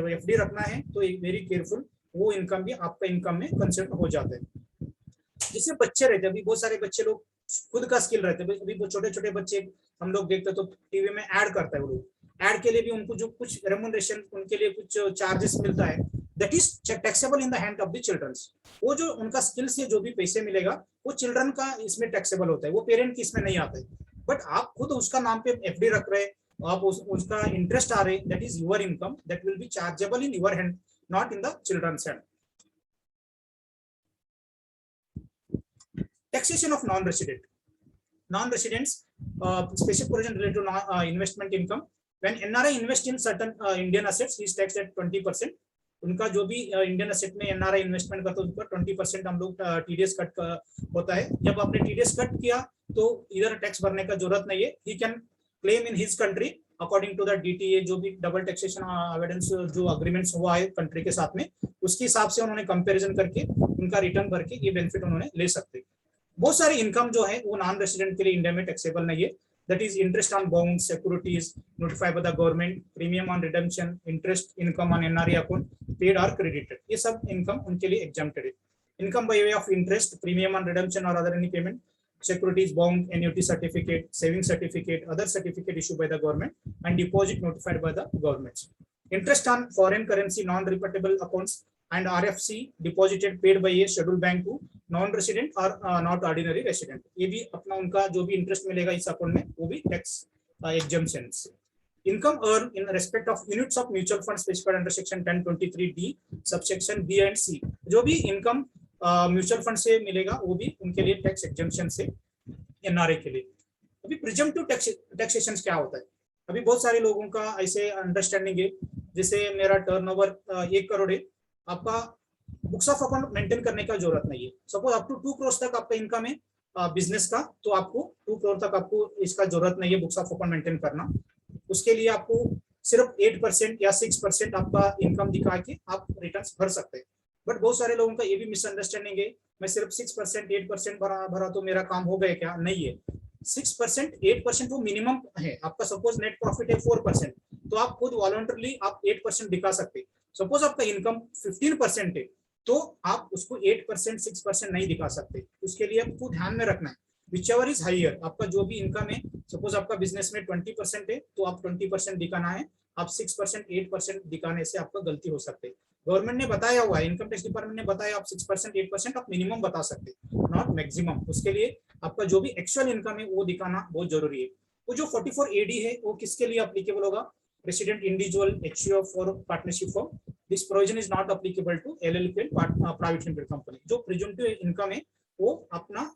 एफडी रखना है तो वेरी केयरफुल, वो इनकम भी आपका इनकम में कंसिडर हो जाता है। जिससे बच्चे रहते हैं, अभी बहुत सारे बच्चे लोग खुद का स्किल रहते हैं, अभी छोटे छोटे बच्चे हम लोग देखते हैं तो टीवी में ऐड करता है वो लोग, ऐड के लिए भी उनको जो कुछ रेम्यूनरेशन उनके लिए कुछ चार्जेस मिलता है, that is taxable in the hand of the childrens. वो जो उनका स्किल से जो भी पैसे मिलेगा वो चिल्ड्रन का इसमें टैक्सेबल होता है, वो पेरेंट की इसमें नहीं आता है। बट आप खुद उसका नाम पे एफडी रख रहे हैं, आप उसका इंटरेस्ट आ रहे, that is your income, that will be chargeable in your hand, not in the childrens hand. Taxation of non-resident. Non-residents, special provision related to investment income. When NRI invest in certain Indian assets, he is taxed at 20%. उनका जो भी Indian asset में NRI investment करता है उनका 20% हम लोग TDS cut होता है। जब आपने टीडीएस कट किया तो इधर टैक्स भरने का जरूरत नहीं है, he can claim in his country according to the DTA, जो भी डबल टैक्सेशन अवॉइडेंस जो अग्रीमेंट्स हुआ है कंट्री के साथ में, उसके हिसाब से उन्होंने कंपैरिजन करके उनका रिटर्न भर के ये बेनिफिट उन्होंने ले सकते हैं। बहुत सारी इनकम जो है वो नॉन रेसिडेंट के लिए इंडिया में टैक्सेबल नहीं है। That is interest on bonds, securities notified by the government, premium on redemption, interest income on NRE account paid और क्रेडिटेड, ये सब इनकम उनके लिए एग्जम्प्टेड है। Income by way of interest, premium on redemption और other any payment, securities, bond, annuity certificate, saving certificate, other certificate issued by the government, and deposit notified by the governments. Interest on foreign currency non-reputable accounts and RFC deposited paid by a scheduled bank to non-resident or not ordinary resident. ये भी अपना उनका जो भी interest मिलेगा इस account में वो भी टैक्स एग्जम्पशन से। Income earned in respect of units of mutual fund specified under section 1023D subsection B and C, जो भी इनकम म्यूचुअल फंड से मिलेगा वो भी उनके लिए टैक्स एग्जम्पशन से NRA के लिए। अभी प्रिजम्पटिव टैक्सेशन क्या होता है? अभी बहुत सारे लोगों का ऐसे अंडरस्टैंडिंग है, जैसे मेरा टर्नओवर 1 करोड़ है, आपका बुक्स ऑफ अकाउंट मेंटेन करने का जरूरत नहीं है। सपोज अप टू 2 करोड़ तक आपका इनकम है बिजनेस का, तो आपको 2 करोड़ तक आपको इसका जरूरत नहीं है बुक्स ऑफ अकाउंट मेंटेन करना। उसके लिए आपको सिर्फ 8% या 6% आपका इनकम दिखा के आप रिटर्न्स भर सकते हैं। बट बहुत सारे लोगों का ये भी मिसअंडरस्टैंडिंग है, मैं सिर्फ 6% 8% भरा तो मेरा काम हो गया क्या? नहीं है। 6% 8% वो मिनिमम है। आपका सपोज नेट प्रॉफिट है 4%, तो आप खुद वॉलंटरली आप 8% दिखा सकते। सपोज आपका इनकम 15% है, तो आप उसको 8% 6% नहीं दिखा सकते। उसके लिए आपको ध्यान में रखना है whichever is higher, आपका जो भी इनकम है, सपोज आपका बिजनेस में 20% है तो आप 20% दिखाना है। आप 6% 8% दिखाने से आपका गलती हो सकती है। गवर्नमेंट ने बताया हुआ है, इनकम टैक्स डिपार्टमेंट ने बताया आप 6% 8% आप मिनिमम बता सकते, नॉट मैक्सिमम। उसके लिए आपका जो भी एक्चुअल इनकम है वो दिखाना बहुत जरूरी है। वो जो 44AD है वो किसके लिए अप्लीकेबल होगा? रेसिडेंट इंडिविजुअल, HUF और partnership firm. This provision is not applicable to LLP private limited company. जो प्रिजम्पटिव इनकम है वो अपना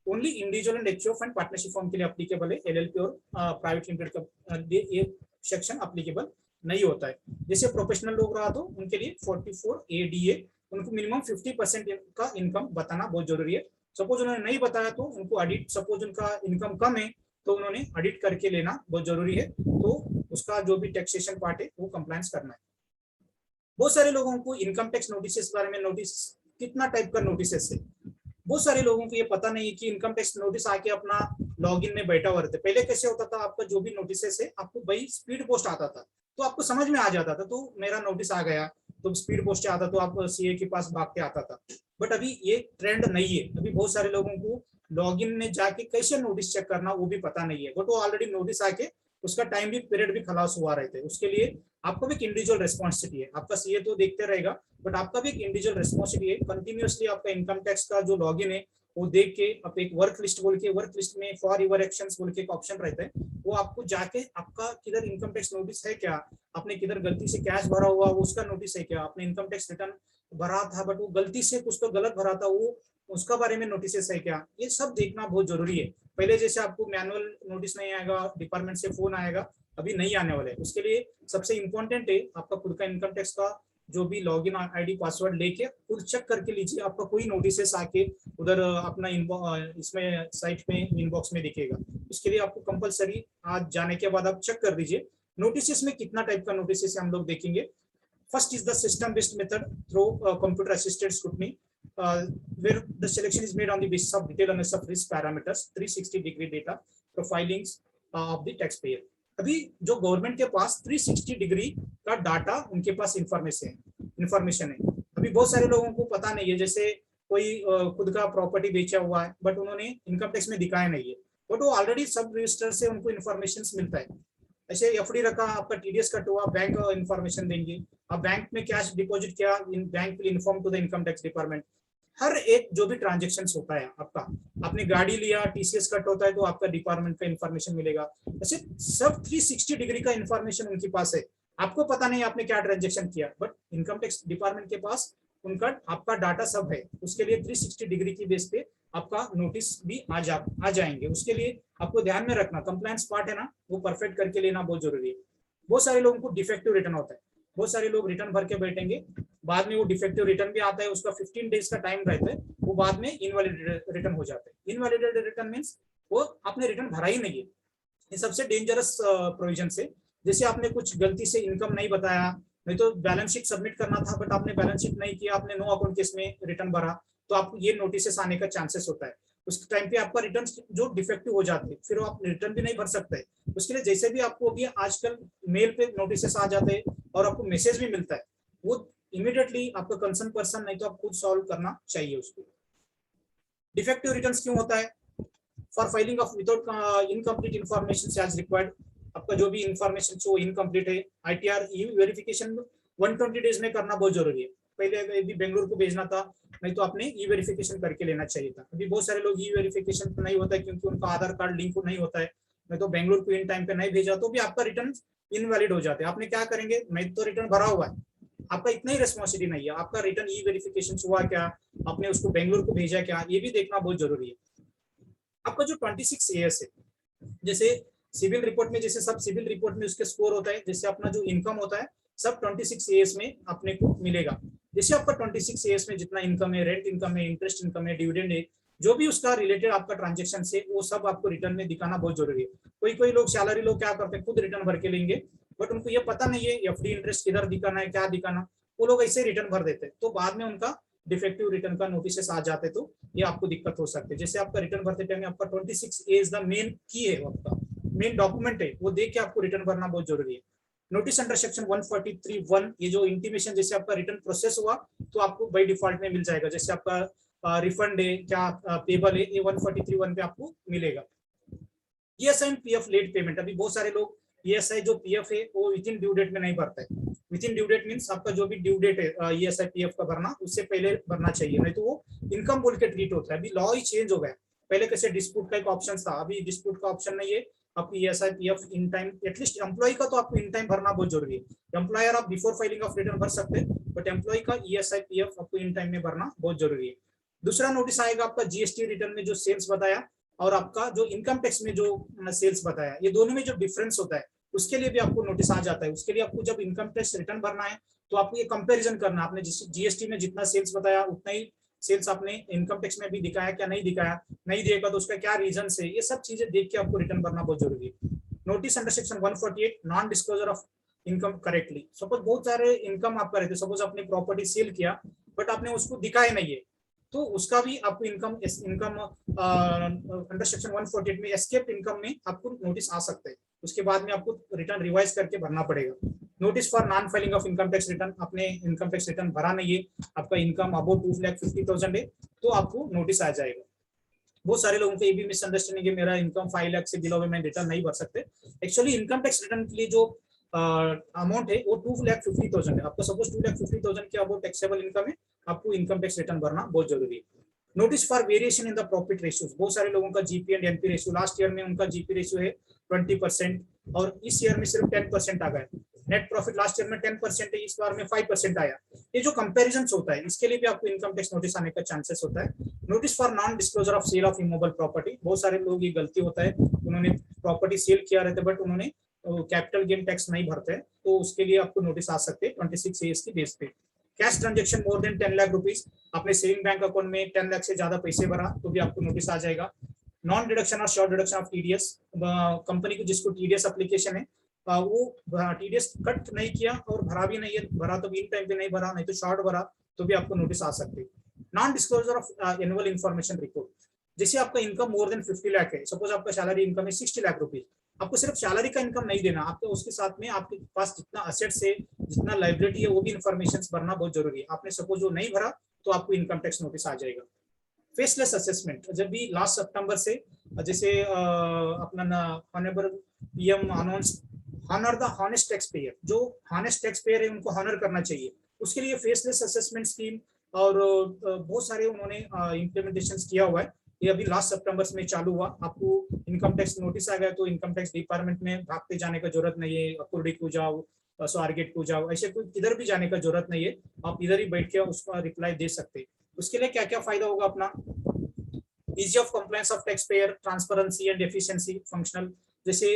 only individual and HUF and partnership firm के लिए अप्लीकेबल है। LLP और प्राइवेट लिमिटेड का ये सेक्शन अप्लीकेबल नहीं होता है। जैसे प्रोफेशनल लोग रहा तो उनके लिए 44AD है, उनको मिनिमम 50% का इनकम बताना बहुत जरूरी है। सपोज उन्होंने नहीं बताया तो उनको ऑडिट, सपोज उनका इनकम कम है तो उन्होंने ऑडिट करके लेना बहुत जरूरी है। तो उसका जो भी टैक्सेशन पार्ट है वो कंप्लायंस करना है। बहुत सारे लोगों को इनकम टैक्स नोटिस बारे में, नोटिस कितना टाइप का नोटिस है, बहुत सारे लोगों को ये पता नहीं है कि इनकम टैक्स नोटिस आके अपना लॉगिन में बैठा हुआ रहता है। पहले कैसे होता था, आपका जो भी नोटिस है आपको भाई स्पीड पोस्ट आता था तो आपको समझ में आ जाता था, तो मेरा नोटिस आ गया तो स्पीड पोस्ट आता तो आप CA के पास भाग के आता था। बट अभी ये ट्रेंड नहीं है। अभी बहुत सारे लोगों को लॉगिन में जाके कैसे नोटिस चेक करना वो भी पता नहीं है। बट वो ऑलरेडी नोटिस आके उसका टाइम भी पीरियड भी खलास हुआ रहते हैं। उसके लिए आपको भी एक इंडिविजुअल रिस्पॉन्सिबिलिटी है। आपका CA तो देखते रहेगा बट आपका भी एक इंडिविजुअल रिस्पॉन्सिबिलिटी है। कंटिन्यूअसली आपका इनकम टैक्स का जो लॉगिन है वो देख के आप एक वर्क लिस्ट बोल के, वर्क लिस्ट में फॉर यूर एक्शंस बोल के एक ऑप्शन रहता है, वो आपको जाके आपका किधर इनकम टैक्स नोटिस है क्या, आपने किधर गलती से कैश भरा हुआ उसका नोटिस है क्या, आपने इनकम टैक्स रिटर्न भरा था बट वो गलती से कुछ तो गलत भरा था वो उसका बारे में नोटिस है क्या, ये सब देखना बहुत जरूरी है। पहले जैसे आपको मैनुअल नोटिस नहीं आएगा, डिपार्टमेंट से फोन आएगा, अभी नहीं आने वाले। उसके लिए सबसे इंपॉर्टेंट है आपका खुद का इनकम टैक्स का जो भी लॉगिन ID पासवर्ड लेके खुद चेक करके लीजिए। आपका कोई नोटिस आके उधर अपना इसमें साइट में इनबॉक्स में दिखेगा। इसके लिए आपको कंपलसरी आज जाने के बाद आप चेक कर दीजिए नोटिस में कितना टाइप का नोटिस हम लोग देखेंगे। First is the system based method through computer assisted scrutiny where the selection is made on the basis of detailed analysis of risk parameters, 360-degree data profilings of the taxpayer। अभी जो government के पास 360 degree का data उनके पास information है। अभी बहुत सारे लोगों को पता नहीं है, जैसे कोई खुद का प्रॉपर्टी बेचा हुआ है बट उन्होंने इनकम टैक्स में दिखाया नहीं है, बट वो ऑलरेडी सब रजिस्टर से उनको इन्फॉर्मेशन मिलता है। ऐसे FD रखा, आपका TDS कट हुआ, बैंक इन्फॉर्मेशन देंगे। आप बैंक में कैश डिपॉजिट किया, bank will inform to the income tax department. हर एक जो भी ट्रांजेक्शन होता है आपका, आपने गाड़ी लिया TCS कट होता है तो आपका डिपार्टमेंट का इन्फॉर्मेशन मिलेगा। ऐसे सब 360 डिग्री का इन्फॉर्मेशन उनके पास है। आपको पता नहीं आपने क्या ट्रांजेक्शन किया, बट इनकम टैक्स डिपार्टमेंट के पास उनका आपका डाटा सब है। उसके लिए 360 डिग्री की बेस पे आपका नोटिस भी आ जाएंगे। उसके लिए आपको ध्यान में रखना, कंप्लायंस पार्ट है ना, वो परफेक्ट करके लेना बहुत जरूरी है। बहुत सारे लोगों को डिफेक्टिव रिटर्न होता है, बहुत सारे लोग रिटर्न भर के बैठेंगे, बाद में वो डिफेक्टिव रिटर्न भी आता है, उसका 15 डेज का टाइम रहता है, वो बाद में इनवैलिड रिटर्न हो जाता है। इनवैलिड रिटर्न मींस वो आपने रिटर्न भरा ही नहीं है। ये सबसे डेंजरस प्रोविजन है। जैसे आपने कुछ गलती से इनकम नहीं बताया, नहीं तो बैलेंस शीट सबमिट करना था बट आपने बैलेंस शीट नहीं किया, आपने नो अकाउंट केस में रिटर्न भरा, तो आपको ये नोटिस आने का चांसेस होता है। उस टाइम पे आपका रिटर्न जो डिफेक्टिव हो जाते हैं, फिर आप रिटर्न भी नहीं भर सकते। उसके लिए जैसे भी आपको अभी आजकल मेल पे नोटिस आ जाते हैं और आपको मैसेज भी मिलता है, वो इमीडिएटली आपका कंसर्न पर्सन नहीं तो आप खुद सॉल्व करना चाहिए उसको। डिफेक्टिव रिटर्न्स क्यों होता है? For filing of without incomplete information as required, आपका जो भी इन्फॉर्मेशन जो इनकम्प्लीट है, ITR वेरिफिकेशन 120 डेज में करना बहुत जरूरी है। पहले अभी बेंगलुरु को भेजना था, नहीं तो आपने वेरिफिकेशन करके लेना चाहिए था। अभी बहुत सारे लोग वेरिफिकेशन नहीं होता है क्योंकि उनका आधार कार्ड लिंक नहीं होता है, नहीं तो बेंगलुरु को इन टाइम पे नहीं भेजा तो भी आपका रिटर्न इनवैलिड हो जाते हैं। आपने क्या करेंगे, मैं तो रिटर्न भरा हुआ है, आपका इतना ही रिस्पॉन्सिबिलिटी नहीं है, आपका रिटर्न वेरिफिकेशन हुआ क्या, आपने उसको बेंगलुरु को भेजा क्या, ये भी देखना बहुत जरूरी है। आपका जो 26 AS है, जैसे सिविल रिपोर्ट में, जैसे सब सिविल रिपोर्ट में उसके स्कोर होता है, जैसे अपना जो इनकम होता है सब 26 AS में अपने को मिलेगा। जैसे आपका 26 AS में जितना इनकम है, रेंट इनकम है, इंटरेस्ट इनकम है, डिविडेंड है, जो भी उसका रिलेटेड आपका ट्रांजेक्शन से, वो सब आपको रिटर्न में दिखाना बहुत जरूरी है। कोई लोग सैलरी लोग क्या करते हैं, खुद रिटर्न भर के लेंगे, बट उनको ये पता नहीं है FD इंटरेस्ट किधर दिखाना है, क्या दिखाना, वो लोग ऐसे रिटर्न भर देते हैं, तो बाद में उनका डिफेक्टिव रिटर्न का नोटिस आ जाते, तो ये आपको दिक्कत हो सकती है। जैसे आपका रिटर्न भरते टाइम आपका 26 A द मेन की है, आपका मेन डॉक्यूमेंट है, वो देख के आपको रिटर्न भरना बहुत जरूरी है। नोटिस अंडर सेक्शन 143(1), ये जो इंटीमेशन, जैसे आपका रिटर्न प्रोसेस हुआ तो आपको बाय डिफॉल्ट में मिल जाएगा। जैसे आपका रिफंड है क्या पेबल है, ये 143(1) पे आपको मिलेगा। ESI and PF late payment, अभी बहुत सारे लोग ESI जो PF है वो विद इन ड्यू डेट में नहीं भरता है। With in due that means आपका जो भी ड्यू डेट है ESI PF का भरना, उससे पहले भरना चाहिए, नहीं तो वो इनकम बोल के ट्रीट होता है। अभी लॉ ही चेंज हो गया, पहले कैसे डिस्प्यूट का एक ऑप्शन था, अभी डिस्प्यूट का ऑप्शन नहीं है। आपको ESI PF in time, at least employ का तो आपको इन टाइम भरना बहुत जरूरी है। एम्प्लॉयर आप बिफोर फाइलिंग ऑफ रिटर्न भर सकते हैं, बट एम्प्लॉय का ESI PF आपको इन टाइम में भरना बहुत जरूरी है। दूसरा नोटिस आएगा आपका GST रिटर्न में जो सेल्स बताया और आपका जो इनकम टैक्स में जो सेल्स बताया, ये दोनों में जो डिफरेंस होता है उसके लिए भी आपको नोटिस आ जाता है। उसके लिए आपको जब इनकम टैक्स रिटर्न भरना है तो आपको ये कंपैरिजन करना, आपने GST में जितना सेल्स बताया उतना ही सेल्स आपने इनकम टैक्स में भी दिखाया क्या, नहीं दिखाया, नहीं दिएगा तो उसका क्या रीजन है, ये सब चीजें देख के आपको रिटर्न भरना बहुत जरूरी है। Notice under section 148 non disclosure of income correctly, suppose बहुत सारे इनकम आपका रहते, सपोज आपने प्रॉपर्टी सेल किया बट आपने उसको दिखाया नहीं है, तो उसका भी आपको इनकम अंडर सेक्शन 148 में एस्केप इनकम में आपको नोटिस आ सकता है। उसके बाद में आपको रिटर्न रिवाइज करके भरना पड़ेगा। Notice for non filing of income tax return, आपने इनकम टैक्स रिटर्न भरा नहीं है, आपका इनकम अबव 2,50,000 है, तो आपको नोटिस आ जाएगा। बहुत सारे लोगों को ये भी मिसअंडरस्टैंडिंग है, मेरा इनकम 5 लाख से बिलो है, मैं रिटर्न नहीं भर सकते। एक्चुअली इनकम टैक्स रिटर्न के लिए जो अमाउंट है वो 2,50,000 है। आपको सपोज 2,50,000 के अबाउट टैक्सेबल इनकम है, आपको इनकम टैक्स रिटर्न भरना बहुत जरूरी है। Notice for variation in the profit ratios, बहुत सारे लोगों का GP and NP ratio, last year में उनका GP रेशियो है 20% और इस ईयर में सिर्फ 10% आ गया। नेट प्रॉफिट लास्ट ईयर में 10% है, इस बार में 5% आया। ये जो कंपैरिजन होता है इसके लिए भी आपको इनकम टैक्स नोटिस आने का चांसेस होता है। Notice for non disclosure of sale of immovable property, बहुत सारे लोग ये गलती होता है, उन्होंने प्रॉपर्टी सेल किया रहता है बट उन्होंने कैपिटल गेन टैक्स नहीं भरते, तो उसके लिए आपको नोटिस आ सकते हैं 26 AS की बेस पे। Cash transaction more than 10 lakh rupees, आपने सेविंग बैंक अकाउंट में 10 लाख से ज्यादा पैसे भरा तो भी आपको नोटिस आ जाएगा। नॉन डिडक्शन और short deduction of TDS, company को जिसको TDS एप्लीकेशन है वो TDS कट नहीं किया और भरा भी नहीं है, भरा तो इन टाइम पे नहीं भरा, नहीं तो शॉर्ट भरा तो भी आपको नोटिस आ सकते हैं। Non disclosure of annual information report, जैसे आपका इनकम मोर देन 50 लाख है, सपोज आपका सैलरी इनकम है 60 लाख रुपीज, आपको सिर्फ सैलरी का इनकम नहीं देना, आपको उसके साथ में आपके पास जितना असेट्स है, जितना लाइबिलिटी है, वो भी इन्फॉर्मेशन भरना बहुत जरूरी है। आपने सपोज वो नहीं भरा तो आपको इनकम टैक्स नोटिस आ जाएगा। फेसलेस असेसमेंट, जब भी लास्ट सितंबर से जैसे अपना honourable PM announce honour the honest tax payer, जो हॉनेस्ट टैक्स पेयर है उनको हॉनर करना चाहिए, उसके लिए फेसलेस असेसमेंट स्कीम और बहुत सारे उन्होंने इम्प्लीमेंटेशन किया हुआ है। ये अभी लास्ट सितंबर में चालू हुआ। आपको इनकम टैक्स नोटिस आ गया तो इनकम टैक्स डिपार्टमेंट में भागते जाने का जरूरत नहीं है, अकुर्डी को जाओ, स्वारगेट को जाओ, ऐसे कोई किधर भी जाने का जरूरत नहीं है, आप इधर ही बैठ के उसका रिप्लाई दे सकते हैं। उसके लिए क्या क्या फायदा होगा अपना, easy of compliance of tax payer, transparency and efficiency functional, जैसे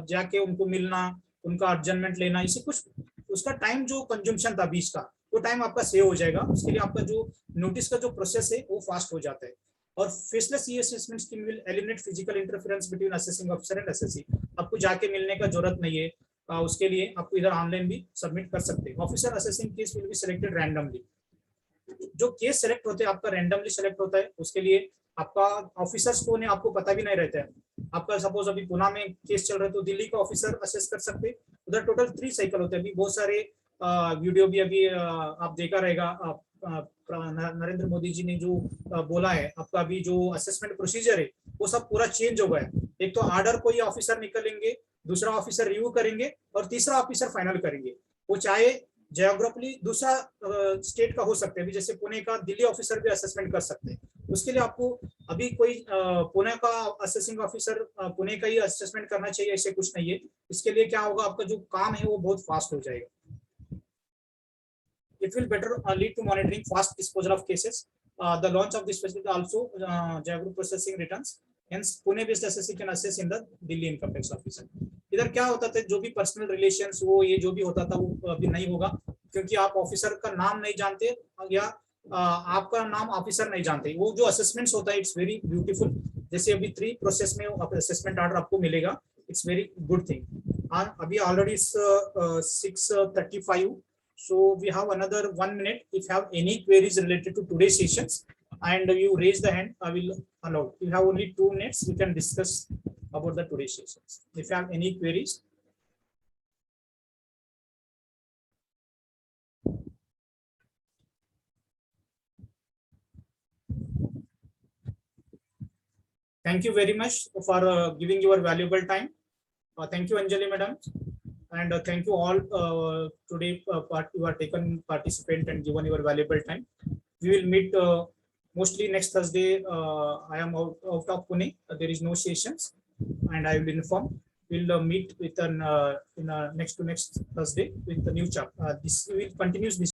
जाके उनको मिलना, उनका एडजमेंट लेना, इसे कुछ उसका टाइम जो कंज्यूमशन था बीच का, वो टाइम आपका सेव हो जाएगा। उसके लिए आपका जो नोटिस का जो प्रोसेस है वो फास्ट हो जाता है। और faceless assessment scheme will eliminate physical interference between assessing officer and assessee, आपको जाके मिलने का जरूरत नहीं है, उसके लिए आपको इधर ऑनलाइन भी सबमिट कर सकते हैं। Officer assessing case will be selected randomly. जो केस सेलेक्ट होते हैं आपका रैंडमली सेलेक्ट होता है, उसके लिए आपका ऑफिसर्स को ने आपको पता भी नहीं रहता है। आपका सपोज अभी पुणे में केस चल रहा है तो दिल्ली का ऑफिसर असेस कर सकते हैं। उधर टोटल 3 साइकिल होते हैं। अभी बहुत सारे वीडियो भी अभी आप देखा रहेगा, नरेंद्र मोदी जी ने जो बोला है, आपका अभी जो असेसमेंट प्रोसीजर है वो सब पूरा चेंज हो गया है। एक तो आर्डर कोई ऑफिसर निकलेंगे, दूसरा ऑफिसर रिव्यू करेंगे और तीसरा ऑफिसर फाइनल करेंगे। वो चाहे जियोग्राफिकली दूसरा स्टेट का हो सकता है, जैसे पुणे का दिल्ली ऑफिसर भी असेसमेंट कर सकते हैं। उसके लिए आपको अभी कोई पुणे का असेसिंग ऑफिसर पुणे का ही असेसमेंट करना चाहिए ऐसे कुछ नहीं है। इसके लिए क्या होगा, आपका जो काम है वो बहुत फास्ट हो जाएगा। It will better lead to monitoring fast disposal of cases. The launch of this facility also geographic processing returns. Hence, Pune-based assessing can assess in the Delhi income tax officer. इधर क्या होता था, जो भी personal relations वो ये जो भी होता था वो अभी नहीं होगा, क्योंकि आप ऑफिसर का नाम नहीं जानते या आपका नाम ऑफिसर नहीं जानते। वो जो असेसमेंट्स होता है इट्स वेरी ब्यूटीफुल। जैसे अभी 3 प्रोसेस में असेसमेंट ऑर्डर आपको मिलेगा, इट्स वेरी गुड थिंग। अभी already 6:35, so we have another 1 minute. If you have any queries related to today's sessions and you raise the hand, I will allow. You have only 2 minutes, we can discuss about the today's sessions. If you have any queries. Thank you very much for giving your valuable time. Thank you, Anjali madam, and thank you all today you are taken participant and given your valuable time. We will meet mostly next Thursday. I am out of Pune. There is no sessions, and I will inform. We'll meet with an next to next Thursday with the new chapter. This will continue this.